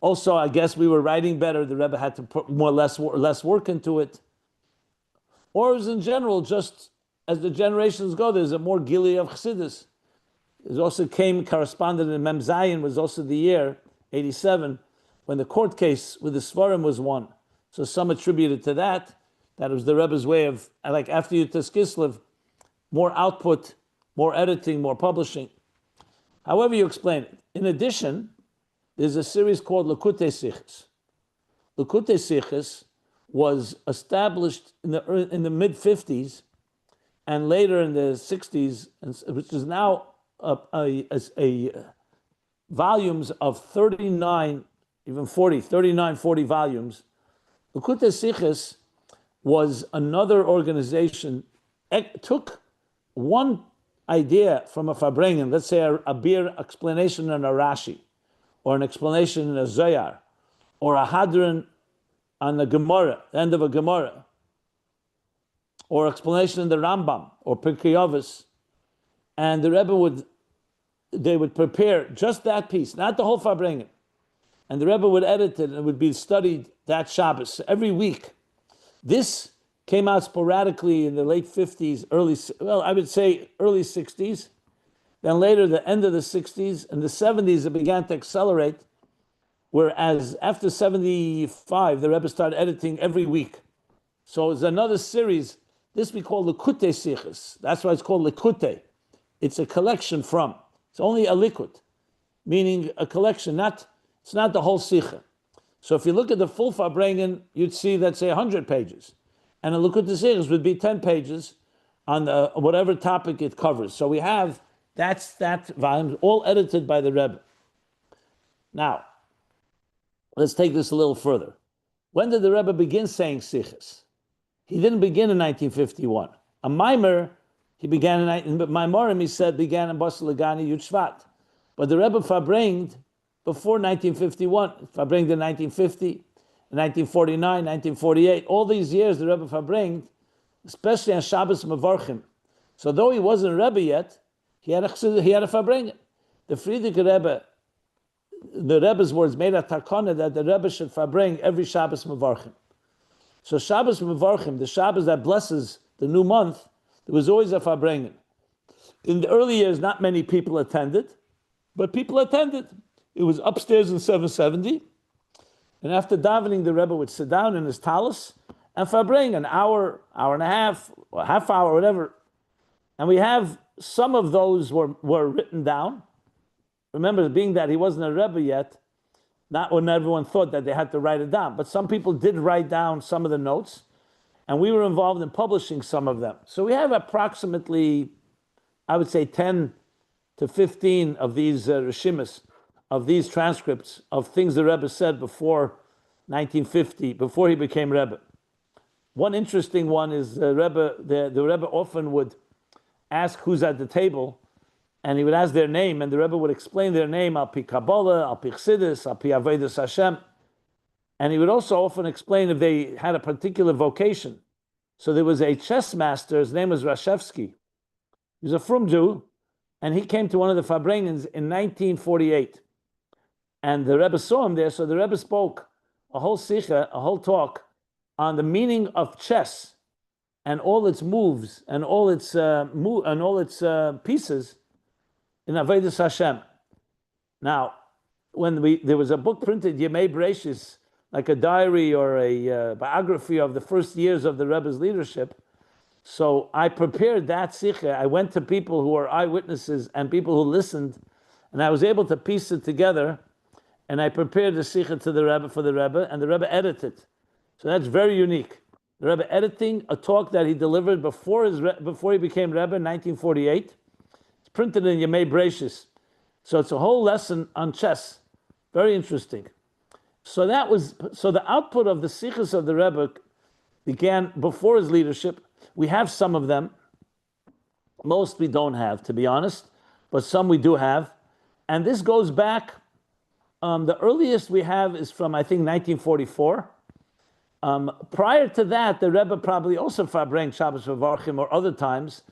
Also, I guess we were writing better. The Rebbe had to put less work into it. Or as in general, just as the generations go, there's a more gili of Chassidus. It also corresponded in Mem Zayin was also the year 87 when the court case with the Svarim was won. So some attributed to that it was the Rebbe's way of, like after Yutas Kislev, more output, more editing, more publishing. However you explain it. In addition, there's a series called Likutei Sichos. Likutei Sichos was established in the mid-50s and later in the 60s, which is now volumes of 39, even 40 volumes. Likutei Sichos was another organization. It took one idea from a Farbrengen, let's say a beer explanation in a Rashi, or an explanation in a Zohar, or a Hadron on the Gemara, the end of a Gemara, or explanation in the Rambam, or Pirkei Avos, and the Rebbe would prepare just that piece, not the whole Farbrengen, and the Rebbe would edit it, and it would be studied that Shabbos every week. This came out sporadically in the late 50s, I would say early 60s. Then later, the end of the 60s. In the 70s, it began to accelerate, whereas after 75, the Rebbe started editing every week. So it's another series. This we call Likutei Sichos. That's why it's called Likutei. It's a collection from. It's only a likut, meaning a collection, it's not the whole Sicha. So if you look at the full Farbrengen, you'd see that, say, 100 pages. And a Likutei Sichos would be 10 pages on whatever topic it covers. So we have, that volume, all edited by the Rebbe. Now, let's take this a little further. When did the Rebbe begin saying Sichos? He didn't begin in 1951. A Maimer, he began in Maimorim, he said, began in Basel Lagani Yud Shvat. But the Rebbe Farbrengt before 1951, Farbrengt in 1950, 1949, 1948, all these years the Rebbe Farbrengt, especially on Shabbos Mevarchim. So though he wasn't a Rebbe yet, he had a Farbrengt. The Friedrich Rebbe, the Rebbe's words made a takana that the Rebbe should Farbrengt every Shabbos Mevarchim. So Shabbos Mevarchim, the Shabbos that blesses the new month, there was always a Farbrengt. In the early years, not many people attended, but people attended. It was upstairs in 770. And after davening, the Rebbe would sit down in his talus and Farbrengt an hour, hour and a half, or half hour, whatever. And we have some of those were written down. Remember, being that he wasn't a Rebbe yet, not when everyone thought that they had to write it down. But some people did write down some of the notes, and we were involved in publishing some of them. So we have approximately, I would say, 10 to 15 of these Rishimis, of these transcripts of things the Rebbe said before 1950, before he became Rebbe. One interesting one is the Rebbe often would ask who's at the table, and he would ask their name, and the Rebbe would explain their name, al pi Kabbalah, al pi Chassidus, al pi Avodas Hashem. And he would also often explain if they had a particular vocation. So there was a chess master, his name was Rashevsky. He was a frum Jew, and he came to one of the Farbrengens in 1948. And the Rebbe saw him there, so the Rebbe spoke a whole sikha, a whole talk on the meaning of chess and all its moves and all its pieces in Avodas Hashem. Now, when there was a book printed, Yemei Bereshis, like a diary or a biography of the first years of the Rebbe's leadership. So I prepared that sikha. I went to people who were eyewitnesses and people who listened, and I was able to piece it together. And I prepared the sikha to the Rebbe for the Rebbe, and the Rebbe edited. So that's very unique. The Rebbe editing a talk that he delivered before he became Rebbe in 1948. It's printed in Yemei Bereshis. So it's a whole lesson on chess. Very interesting. So the output of the sikhs of the Rebbe began before his leadership. We have some of them. Most we don't have, to be honest, but some we do have. And this goes back. The earliest we have is from, I think, 1944. Prior to that, the Rebbe probably also Farbrengt Shabbos Mevarchim or other times,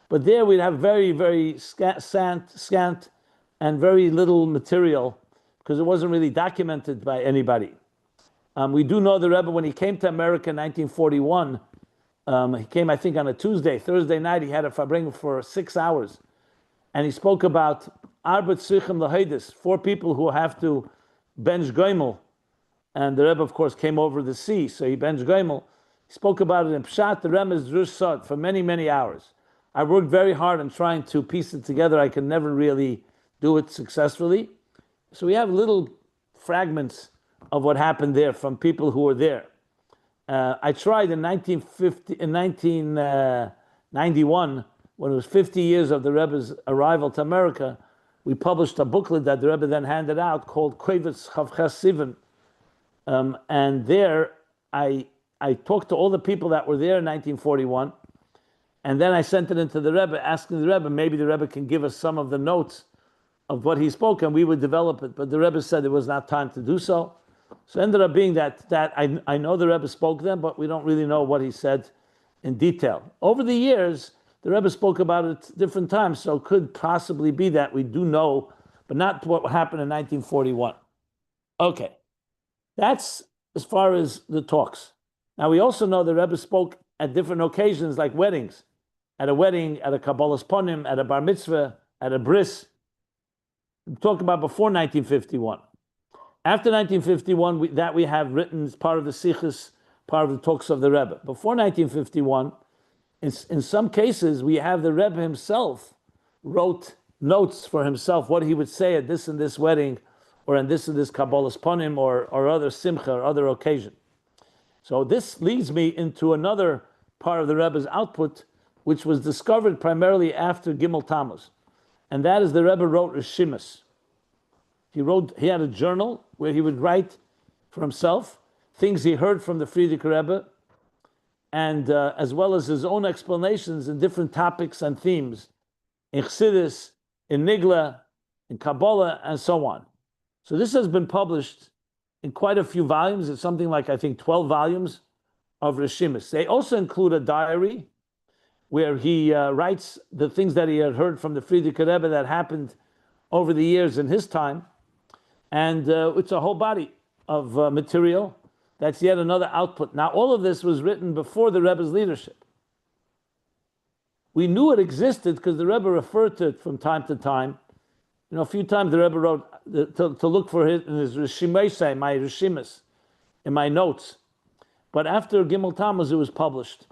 but there we'd have very, very scant and very little material because it wasn't really documented by anybody. We do know the Rebbe, when he came to America in 1941, he came, I think, on a Tuesday. Thursday night, he had a Farbrengt for 6 hours. and he spoke about Arbet Sichim Lahedis, 4 people who have to bench Goimel. And the Rebbe, of course, came over the sea, so he bench Goimel. He spoke about it in Pshat, the Remez Drush Sod, for many, many hours. I worked very hard on trying to piece it together. I could never really do it successfully. So we have little fragments of what happened there from people who were there. I tried in 1991, when it was 50 years of the Rebbe's arrival to America, we published a booklet that the Rebbe then handed out called Kovetz Chavches Sivan. And there I talked to all the people that were there in 1941, and then I sent it into the Rebbe, asking the Rebbe, maybe the Rebbe can give us some of the notes of what he spoke, and we would develop it. But the Rebbe said there was not time to do so. So it ended up being that I know the Rebbe spoke them, but we don't really know what he said in detail. Over the years, the Rebbe spoke about it different times, so it could possibly be that we do know, but not what happened in 1941. Okay, that's as far as the talks. Now we also know the Rebbe spoke at different occasions, like weddings. At a wedding, at a Kabbalas Ponim, at a bar mitzvah, at a bris. We talked about before 1951. After 1951, we have written as part of the Sichos, part of the talks of the Rebbe. Before 1951, in some cases, we have the Rebbe himself wrote notes for himself, what he would say at this and this wedding, or in this and this Kabbalas Ponim, or other Simcha, or other occasion. So this leads me into another part of the Rebbe's output, which was discovered primarily after Gimel Tammuz. And that is the Rebbe wrote Rishimus. He had a journal where he would write for himself things he heard from the Frierdiker Rebbe, and as well as his own explanations in different topics and themes, in Chassidus, in Nigla, in Kabbalah, and so on. So this has been published in quite a few volumes. It's something like, I think, 12 volumes of Rishimus. They also include a diary where he writes the things that he had heard from the Frierdiker Rebbe that happened over the years in his time. And it's a whole body of material. That's yet another output. Now, all of this was written before the Rebbe's leadership. We knew it existed because the Rebbe referred to it from time to time. You know, a few times the Rebbe wrote to look for it in his Rishimesai, my Rishimus, in my notes. But after Gimel Tammuz, it was published.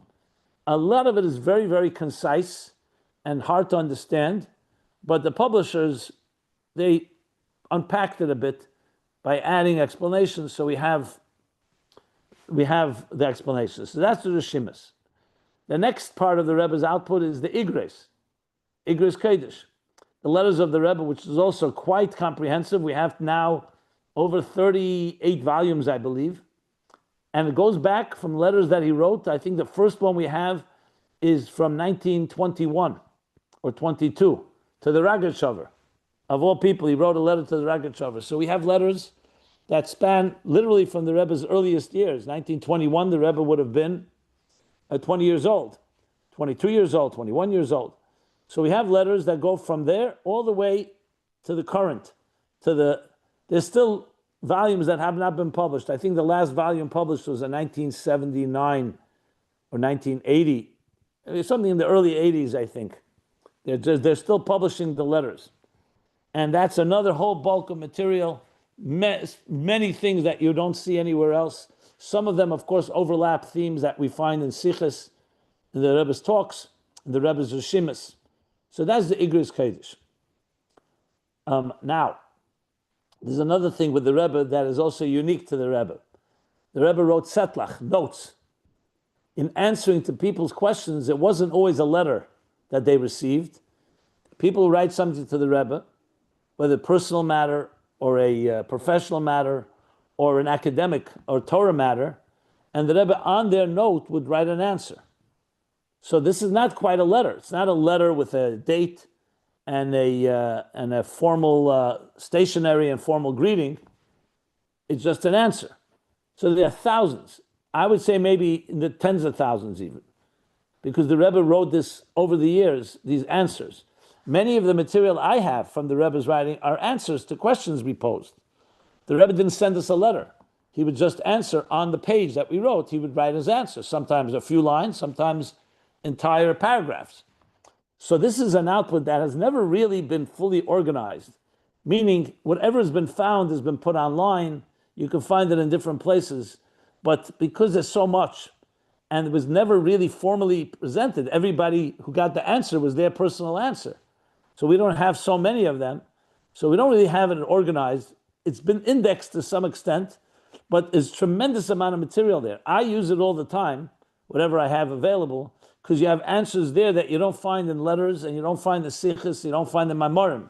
A lot of it is very, very concise and hard to understand. But the publishers, they unpacked it a bit by adding explanations, so we have the explanations. So that's the Rishimus. The next part of the Rebbe's output is the Igres Kodesh, the letters of the Rebbe, which is also quite comprehensive. We have now over 38 volumes, I believe, and it goes back from letters that he wrote. I think the first one we have is from 1921 or 22 to the Ragatchover. Of all people, he wrote a letter to the Ragatchover. So we have letters that span literally from the Rebbe's earliest years. 1921, the Rebbe would have been 20 years old, 22 years old, 21 years old. So we have letters that go from there all the way to the current. There's still volumes that have not been published. I think the last volume published was in 1979 or 1980. It was something in the early 80s, I think. They're still publishing the letters. And that's another whole bulk of material, many things that you don't see anywhere else. Some of them, of course, overlap themes that we find in Sichos, in the Rebbe's talks, in the Rebbe's Rishimus. So that's the Igros Kodesh. Now, there's another thing with the Rebbe that is also unique to the Rebbe. The Rebbe wrote setlach, notes. In answering to people's questions, it wasn't always a letter that they received. People write something to the Rebbe, whether a personal matter or a professional matter or an academic or Torah matter, and the Rebbe on their note would write an answer. So this is not quite a letter. It's not a letter with a date and a formal stationary and formal greeting. It's just an answer. So there are thousands. I would say maybe in the tens of thousands even, because the Rebbe wrote this over the years, these answers. Many of the material I have from the Rebbe's writing are answers to questions we posed. The Rebbe didn't send us a letter. He would just answer on the page that we wrote. He would write his answer, sometimes a few lines, sometimes entire paragraphs. So this is an output that has never really been fully organized, meaning whatever has been found has been put online. You can find it in different places, but because there's so much and it was never really formally presented, everybody who got the answer was their personal answer. So we don't have so many of them. So we don't really have it organized. It's been indexed to some extent, but there's tremendous amount of material there. I use it all the time, whatever I have available, because you have answers there that you don't find in letters, and you don't find the sichos, you don't find the maimorim.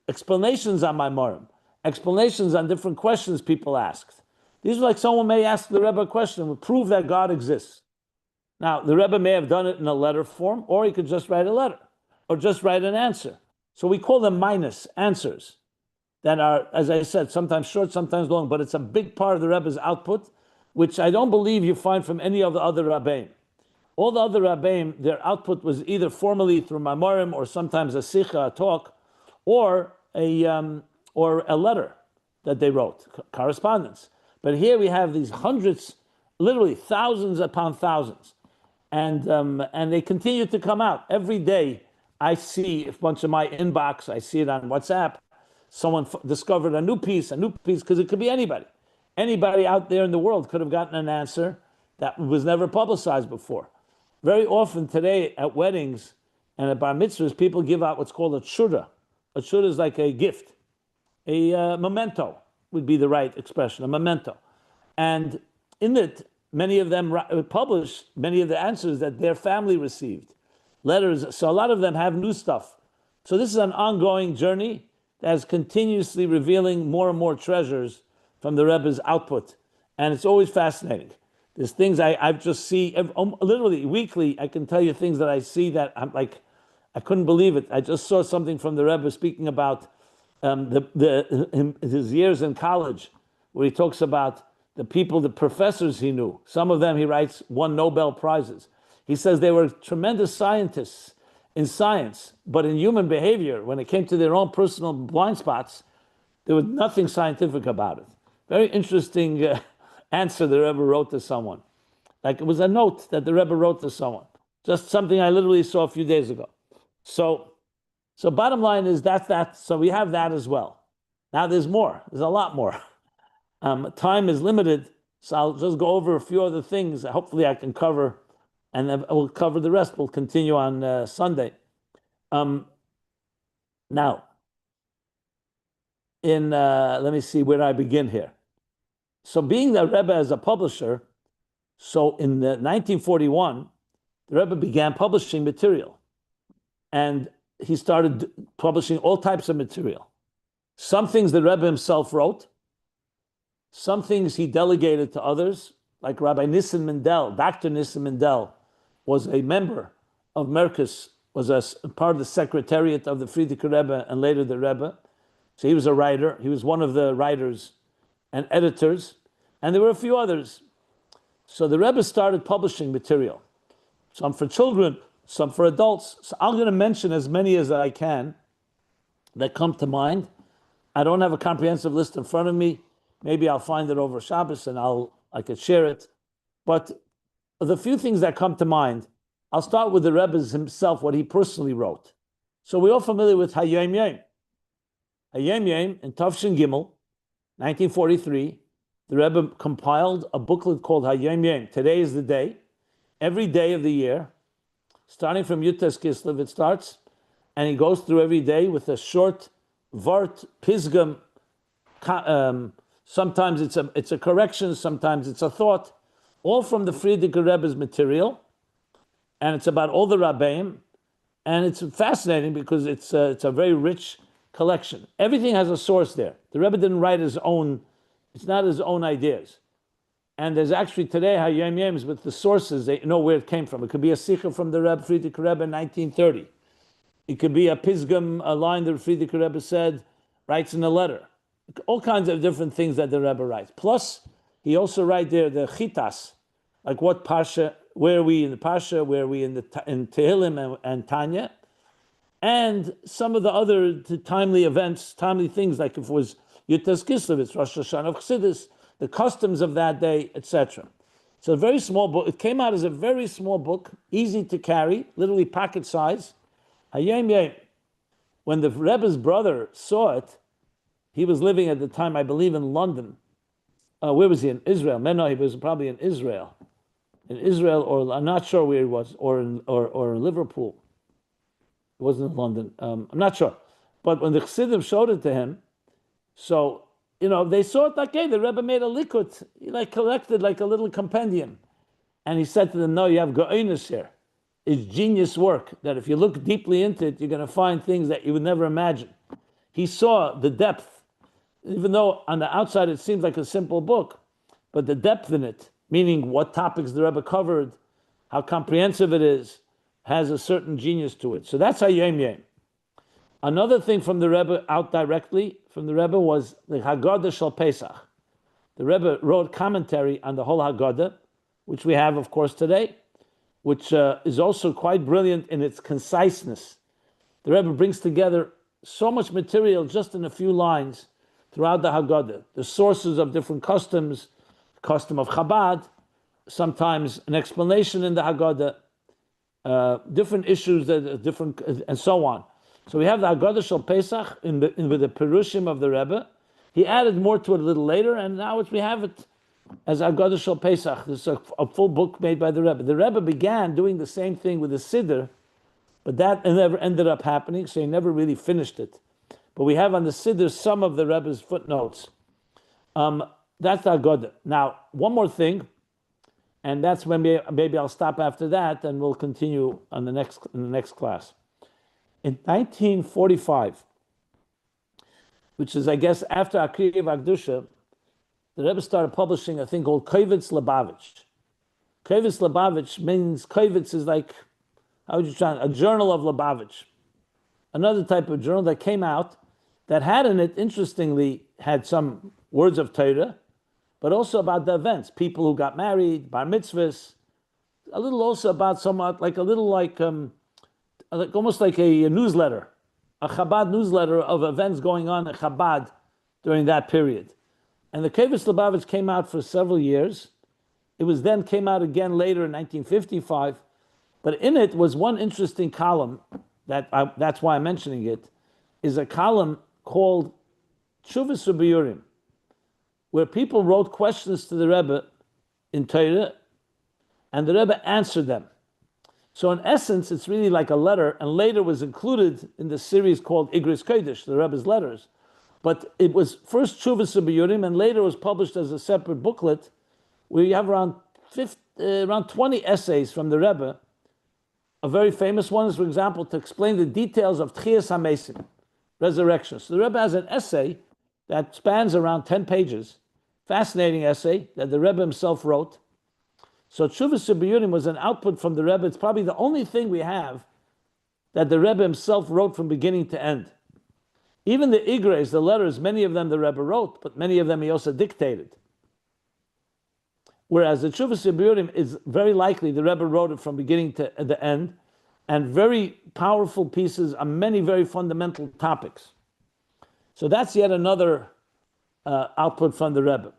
Explanations on maimorim, explanations on different questions people asked. These are like someone may ask the Rebbe a question, prove that God exists. Now, the Rebbe may have done it in a letter form, or he could just write a letter, or just write an answer. So we call them minus answers that are, as I said, sometimes short, sometimes long, but it's a big part of the Rebbe's output, which I don't believe you find from any of the other Rabbeim. All the other Rabbeim, their output was either formally through Maimorim, or sometimes a sicha, a talk, or a letter that they wrote, correspondence. But here we have these hundreds, literally thousands upon thousands, and they continue to come out every day. I see a bunch of my inbox. I see it on WhatsApp. Someone discovered a new piece, because it could be anybody. Anybody out there in the world could have gotten an answer that was never publicized before. Very often today at weddings and at bar mitzvahs, people give out what's called a tshuda. A tshuda is like a gift, a memento would be the right expression, a memento. And in it, many of them publish many of the answers that their family received, letters. So a lot of them have new stuff. So this is an ongoing journey that is continuously revealing more and more treasures from the Rebbe's output. And it's always fascinating. There's things I just see, literally weekly, I can tell you things that I see that I'm like, I couldn't believe it. I just saw something from the Rebbe speaking about his years in college, where he talks about the people, the professors he knew. Some of them, he writes, won Nobel Prizes. He says they were tremendous scientists in science, but in human behavior, when it came to their own personal blind spots, there was nothing scientific about it. Very interesting answer the Rebbe wrote to someone. Like it was a note that the Rebbe wrote to someone. Just something I literally saw a few days ago. So bottom line is that. So we have that as well. Now there's more. There's a lot more. Time is limited, so I'll just go over a few other things. Hopefully I can cover, and then we'll cover the rest. We'll continue on Sunday. Now, let me see where I begin here. So being the Rebbe as a publisher, so in 1941, the Rebbe began publishing material. And he started publishing all types of material. Some things the Rebbe himself wrote, some things he delegated to others, like Rabbi Nissim Mendel. Dr. Nissim Mendel was a member of Merkus, was a part of the secretariat of the Frierdiker Rebbe and later the Rebbe. So he was a writer. He was one of the writers and editors, and there were a few others. So the Rebbe started publishing material, some for children, some for adults. So I'm going to mention as many as I can that come to mind. I don't have a comprehensive list in front of me. Maybe I'll find it over Shabbos and I could share it. But the few things that come to mind, I'll start with the Rebbe himself, what he personally wrote. So we're all familiar with Hayom Yom. Hayom Yom in Tavshin Gimel, 1943, the Rebbe compiled a booklet called Hayom Yom. Today is the day. Every day of the year, starting from Yutes Kislev, it starts, and he goes through every day with a short vart, pisgam. Sometimes it's a correction, sometimes it's a thought, all from the Frierdiker Rebbe's material, and it's about all the Rabbeim, and it's fascinating because it's a very rich collection. Everything has a source there. The Rebbe didn't write his own; it's not his own ideas. And there's actually today Hayom Yoms with the sources, they know where it came from. It could be a sikha from the Rebbe, Frierdiker Rebbe in 1930. It could be a pisgam, a line that Frierdiker Rebbe said, writes in a letter. All kinds of different things that the Rebbe writes. Plus, he also writes there the chitas, like what parsha, where are we in the parsha, where are we in Tehillim and Tanya, and some of the other timely events, timely things, like if it was Yutes Kislev, it's Rosh Hashanah of Chassidus, the customs of that day, etc. It's a very small book. It came out as a very small book, easy to carry, literally pocket size, Hayom Yom. When the Rebbe's brother saw it, he was living at the time, I believe, in London. Where was he? In Israel. No, he was probably in Israel. In Israel, or I'm not sure where he was, or in Liverpool. It wasn't in London. I'm not sure. But when the Chassidim showed it to him, so, they saw it like, hey, the Rebbe made a likut. He collected like a little compendium. And he said to them, no, you have Go'inus here. It's genius work that if you look deeply into it, you're going to find things that you would never imagine. He saw the depth, even though on the outside it seems like a simple book, but the depth in it, meaning what topics the Rebbe covered, how comprehensive it is, has a certain genius to it. So that's Hayom Yom. Another thing from the Rebbe, out directly from the Rebbe, was the Haggadah Shel Pesach. The Rebbe wrote commentary on the whole Haggadah, which we have, of course, today, which is also quite brilliant in its conciseness. The Rebbe brings together so much material just in a few lines throughout the Haggadah. The sources of different customs, custom of Chabad, sometimes an explanation in the Haggadah, different issues, different, and so on. So we have the Haggadah Shel Pesach with the Perushim of the Rebbe. He added more to it a little later, and now we have it as Haggadah Shel Pesach. This is a full book made by the Rebbe. The Rebbe began doing the same thing with the Siddur, but that never ended up happening, so he never really finished it. But we have on the Siddur some of the Rebbe's footnotes. That's the Haggadah. Now, one more thing, and that's when maybe I'll stop after that, and we'll continue on in the next class. In 1945, which is, I guess, after Akriya Vagdusha, the Rebbe started publishing a thing called Kovetz Lubavitch. Kovetz Lubavitch means, Kovetz is like, how would you try, a journal of Lubavitch. Another type of journal that came out that had in it, interestingly, had some words of Torah, but also about the events, people who got married, bar mitzvahs, a little also about somewhat like almost like a newsletter, a Chabad newsletter of events going on in Chabad during that period. And the Kovetz Lubavitch came out for several years. It was then came out again later in 1955, but in it was one interesting column that's why I'm mentioning it, is a column called Tshuvas U'Biyurim, where people wrote questions to the Rebbe in Torah, and the Rebbe answered them. So in essence, it's really like a letter, and later was included in the series called Igris Kodesh, the Rebbe's letters. But it was first Tshuvas U'Biyurim, and later was published as a separate booklet, where you have around 20 essays from the Rebbe. A very famous one is, for example, to explain the details of Tchias HaMesim, resurrection. So the Rebbe has an essay that spans around 10 pages, fascinating essay that the Rebbe himself wrote. So Tshuvas U'Biyurim was an output from the Rebbe. It's probably the only thing we have that the Rebbe himself wrote from beginning to end. Even the Igres, the letters, many of them the Rebbe wrote, but many of them he also dictated. Whereas the Tshuvas U'Biyurim is very likely the Rebbe wrote it from beginning to the end, and very powerful pieces on many very fundamental topics. So that's yet another output from the Rebbe.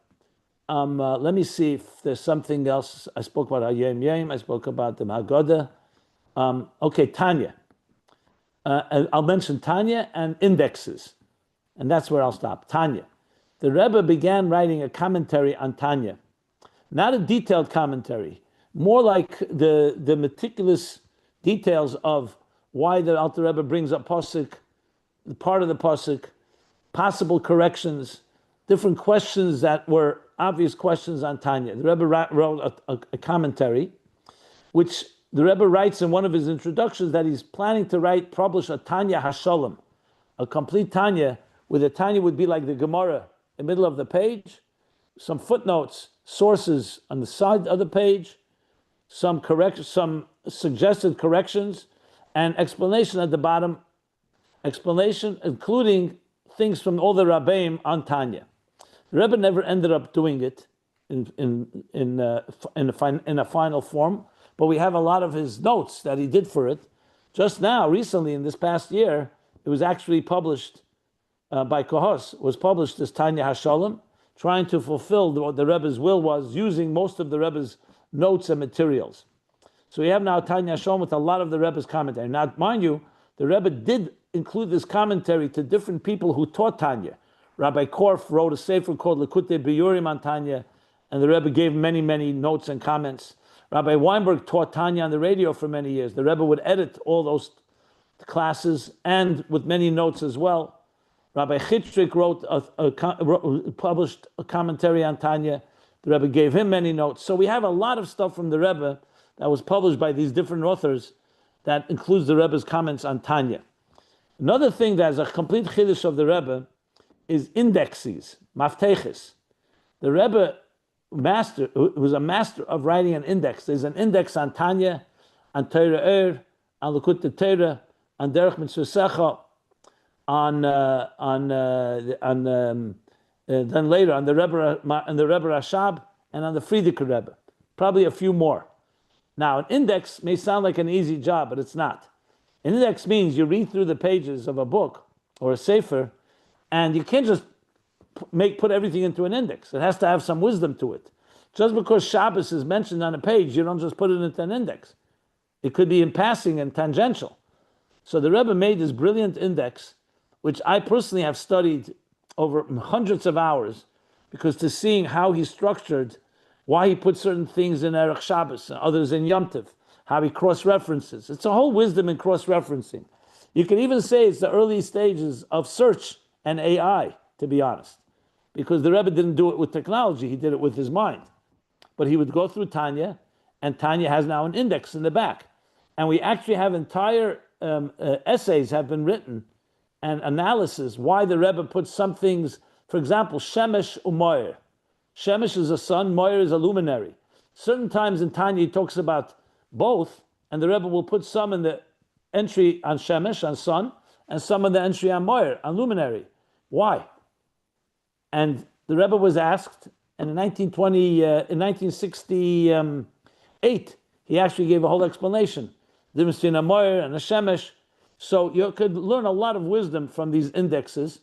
Let me see if there's something else. I spoke about Hayom Yom, I spoke about the Haggadah. Okay, Tanya. I'll mention Tanya and indexes, and that's where I'll stop. Tanya. The Rebbe began writing a commentary on Tanya. Not a detailed commentary, more like the meticulous details of why the Alter Rebbe brings up Pasuk, the part of the Pasuk, possible corrections, different questions that were obvious questions on Tanya. The Rebbe wrote a commentary, which the Rebbe writes in one of his introductions that he's planning to publish a Tanya HaSholem, a complete Tanya, where the Tanya would be like the Gemara in the middle of the page, some footnotes, sources on the side of the page, some suggested corrections, and explanation at the bottom, explanation including things from all the Rabbeim on Tanya. The Rebbe never ended up doing it in a final form, but we have a lot of his notes that he did for it. Just now, recently, in this past year, it was actually published by Kohos, was published as Tanya HaSholem, trying to fulfill what the Rebbe's will was, using most of the Rebbe's notes and materials. So we have now Tanya HaSholem with a lot of the Rebbe's commentary. Now, mind you, the Rebbe did include this commentary to different people who taught Tanya. Rabbi Korf wrote a sefer called Likutei Biyurim on Tanya, and the Rebbe gave many, many notes and comments. Rabbi Weinberg taught Tanya on the radio for many years. The Rebbe would edit all those classes and with many notes as well. Rabbi Chitzrik published a commentary on Tanya. The Rebbe gave him many notes. So we have a lot of stuff from the Rebbe that was published by these different authors that includes the Rebbe's comments on Tanya. Another thing that is a complete chiddush of the Rebbe is indexes, mafteches. The Rebbe was a master of writing an index. There's an index on Tanya, on Torah on Likutei Torah, on Derech Mitzvah, then later on the Rebbe Rashab, and on the Frierdiker Rebbe. Probably a few more. Now, an index may sound like an easy job, but it's not. An index means you read through the pages of a book or a sefer, and you can't just put everything into an index. It has to have some wisdom to it. Just because Shabbos is mentioned on a page, you don't just put it into an index. It could be in passing and tangential. So the Rebbe made this brilliant index, which I personally have studied over hundreds of hours, because to seeing how he structured, why he put certain things in Erech Shabbos and others in Yom Tov, how he cross-references. It's a whole wisdom in cross-referencing. You can even say it's the early stages of search and AI, to be honest, because the Rebbe didn't do it with technology, he did it with his mind. But he would go through Tanya, and Tanya has now an index in the back. And we actually have entire essays have been written and analysis why the Rebbe put some things, for example, Shemesh Umoyer. Shemesh is a sun, Moyer is a luminary. Certain times in Tanya he talks about both, and the Rebbe will put some in the entry on Shemesh, on sun, and some in the entry on Moyer, on luminary. Why? And the Rebbe was asked, and in 1968, he actually gave a whole explanation. The difference between a Moyer and a Shemesh. So you could learn a lot of wisdom from these indexes.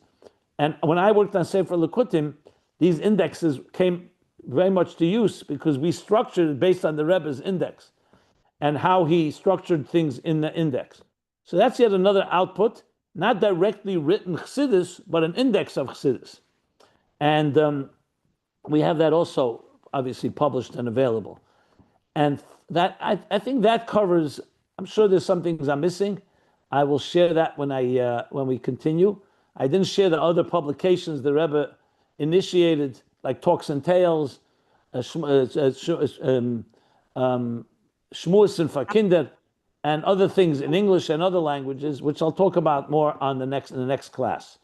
And when I worked on Sefer Likutim, these indexes came very much to use because we structured it based on the Rebbe's index and how he structured things in the index. So that's yet another output, not directly written Chassidus, but an index of Chassidus. And we have that also obviously published and available. And that I think that covers, I'm sure there's some things I'm missing. I will share that when we continue. I didn't share the other publications the Rebbe initiated, like Talks and Tales, Shmuas and Kinder, and other things in English and other languages, which I'll talk about more in the next class.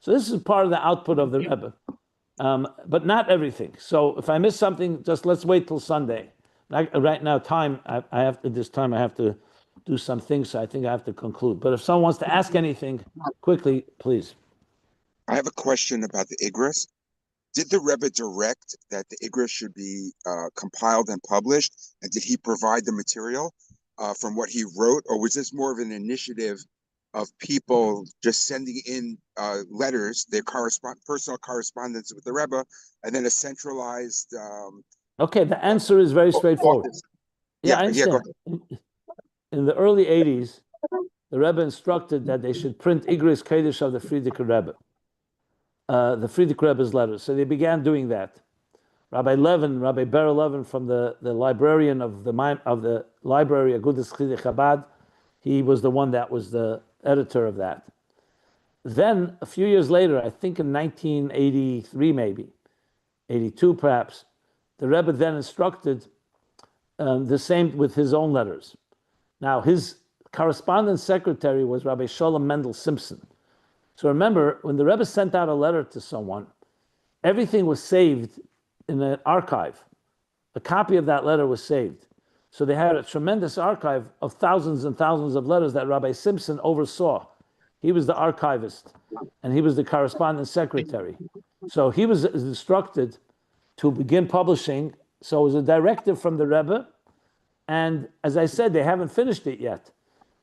So this is part of the output of the Rebbe, but not everything. So if I miss something, just let's wait till Sunday. Right now, I have to do some things, so I think I have to conclude. But if someone wants to ask anything, quickly, please. I have a question about the Igris. Did the Rebbe direct that the Igris should be compiled and published? And did he provide the material from what he wrote? Or was this more of an initiative of people just sending in letters, their personal correspondence with the Rebbe, and then a centralized... Okay, the answer is very straightforward. I understand. In the early 80s, the Rebbe instructed that they should print Igris Kodesh of the Frierdiker Rebbe, the Frierdiker Rebbe's letters. So they began doing that. Rabbi Ber Levin, from the librarian of the library Agudas Chassidic Chabad, he was the one that was the editor of that. Then, a few years later, I think in 1983 maybe, 82 perhaps, the Rebbe then instructed the same with his own letters. Now, his correspondence secretary was Rabbi Sholom Mendel Simpson. So remember, when the Rebbe sent out a letter to someone, everything was saved in an archive. A copy of that letter was saved. So they had a tremendous archive of thousands and thousands of letters that Rabbi Simpson oversaw. He was the archivist, and he was the correspondence secretary. So he was instructed to begin publishing. So it was a directive from the Rebbe. And as I said, they haven't finished it yet.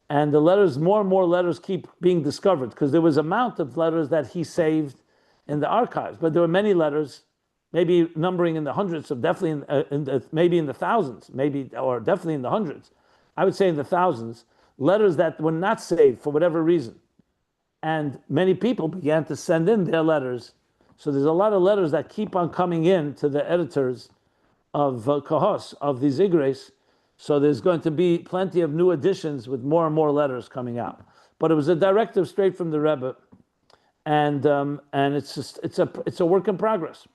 And the letters, more and more letters keep being discovered, because there was an amount of letters that he saved in the archives. But there were many letters, maybe numbering in the hundreds, of definitely maybe in the thousands, maybe, or definitely in the hundreds. I would say in the thousands, letters that were not saved for whatever reason. And many people began to send in their letters. So there's a lot of letters that keep on coming in to the editors of Kahos, of these Igres. So there's going to be plenty of new editions with more and more letters coming out. But it was a directive straight from the Rebbe, and it's a work in progress.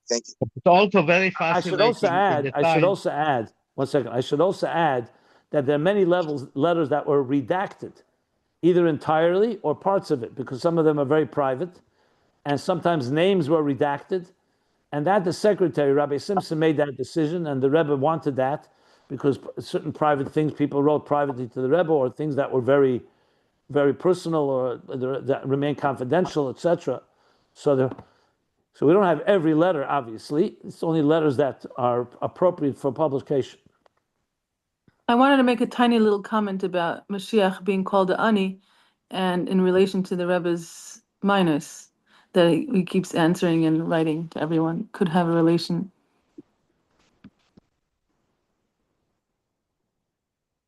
Thank you. It's also very I should also add, one second. I should also add that there are many letters that were redacted, either entirely or parts of it, because some of them are very private, and sometimes names were redacted. And that the secretary, Rabbi Simpson, made that decision, and the Rebbe wanted that because certain private things people wrote privately to the Rebbe, or things that were very, very personal or that remain confidential, etc. So we don't have every letter, obviously. It's only letters that are appropriate for publication. I wanted to make a tiny little comment about Mashiach being called a ani, and in relation to the Rebbe's minus that he keeps answering and writing to everyone, could have a relation.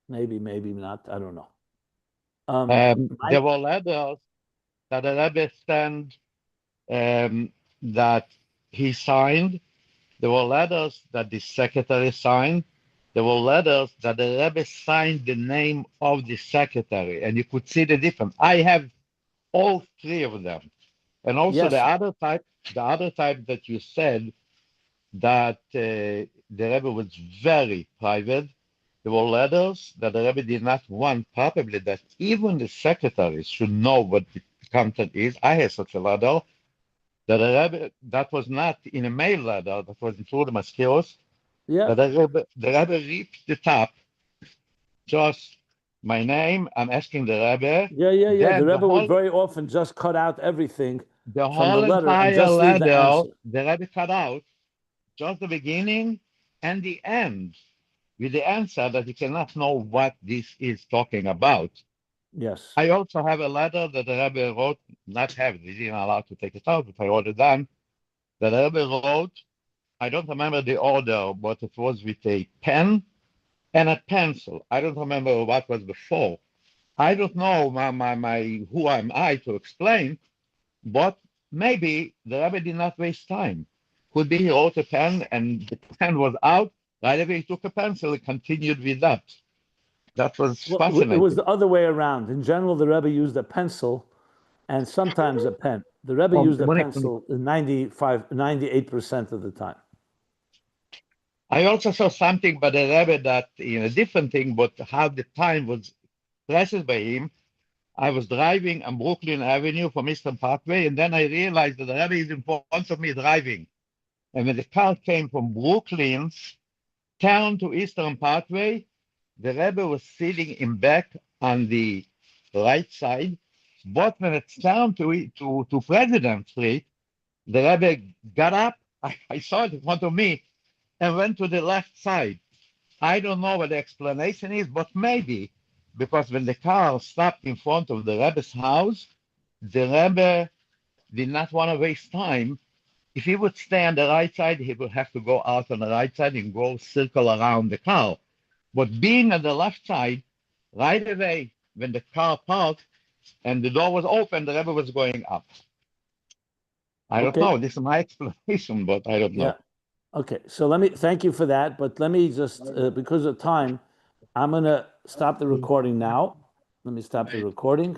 Maybe not. I don't know. There were letters that the Rebbe sent that he signed. There were letters that the secretary signed. There were letters that the Rebbe signed the name of the secretary, and you could see the difference. I have all three of them. And also Yes. the other type that you said that the Rebbe was very private. There were letters that the Rebbe did not want, probably that even the secretaries should know what the content is. I had such a letter that the Rebbe, that was not in a mail letter, that was through the mosquitoes. Yeah. The Rebbe ripped the top, just my name. I'm asking the Rebbe. Yeah. Then The Rebbe would very often just cut out everything the from the whole letter and entire just leave the letter, answer. the Rebbe cut out just the beginning and the end, with the answer that you cannot know what this is talking about. Yes. I also have a letter that the Rebbe wrote, not have it, he didn't allow to take it out, but I wrote it down. The Rebbe wrote, I don't remember the order, but it was with a pen and a pencil. I don't remember what was before. I don't know who am I to explain, but maybe the Rebbe did not waste time. Could be he wrote a pen and the pen was out. Right away he took a pencil and continued with that. That was fascinating. It was the other way around. In general, the Rebbe used a pencil and sometimes a pen. The Rebbe used a pencil 98% of the time. I also saw something by the Rebbe that in a different thing, but how the time was pressed by him. I was driving on Brooklyn Avenue from Eastern Parkway, and then I realized that the Rebbe is in front of me driving. And when the car came from Brooklyn, turned to Eastern Parkway, the Rebbe was sitting in back on the right side. But when it's turned to President Street, the Rebbe got up, I saw it in front of me, and went to the left side. I don't know what the explanation is, but maybe because when the car stopped in front of the Rebbe's house, the Rebbe did not want to waste time. If he would stay on the right side, he would have to go out on the right side and go circle around the car. But being on the left side, right away, when the car parked and the door was open, the Rebbe was going up. I don't know. This is my explanation, but I don't know. Yeah. Okay. So thank you for that. But let me just, because of time, I'm going to stop the recording now. Let me stop the recording.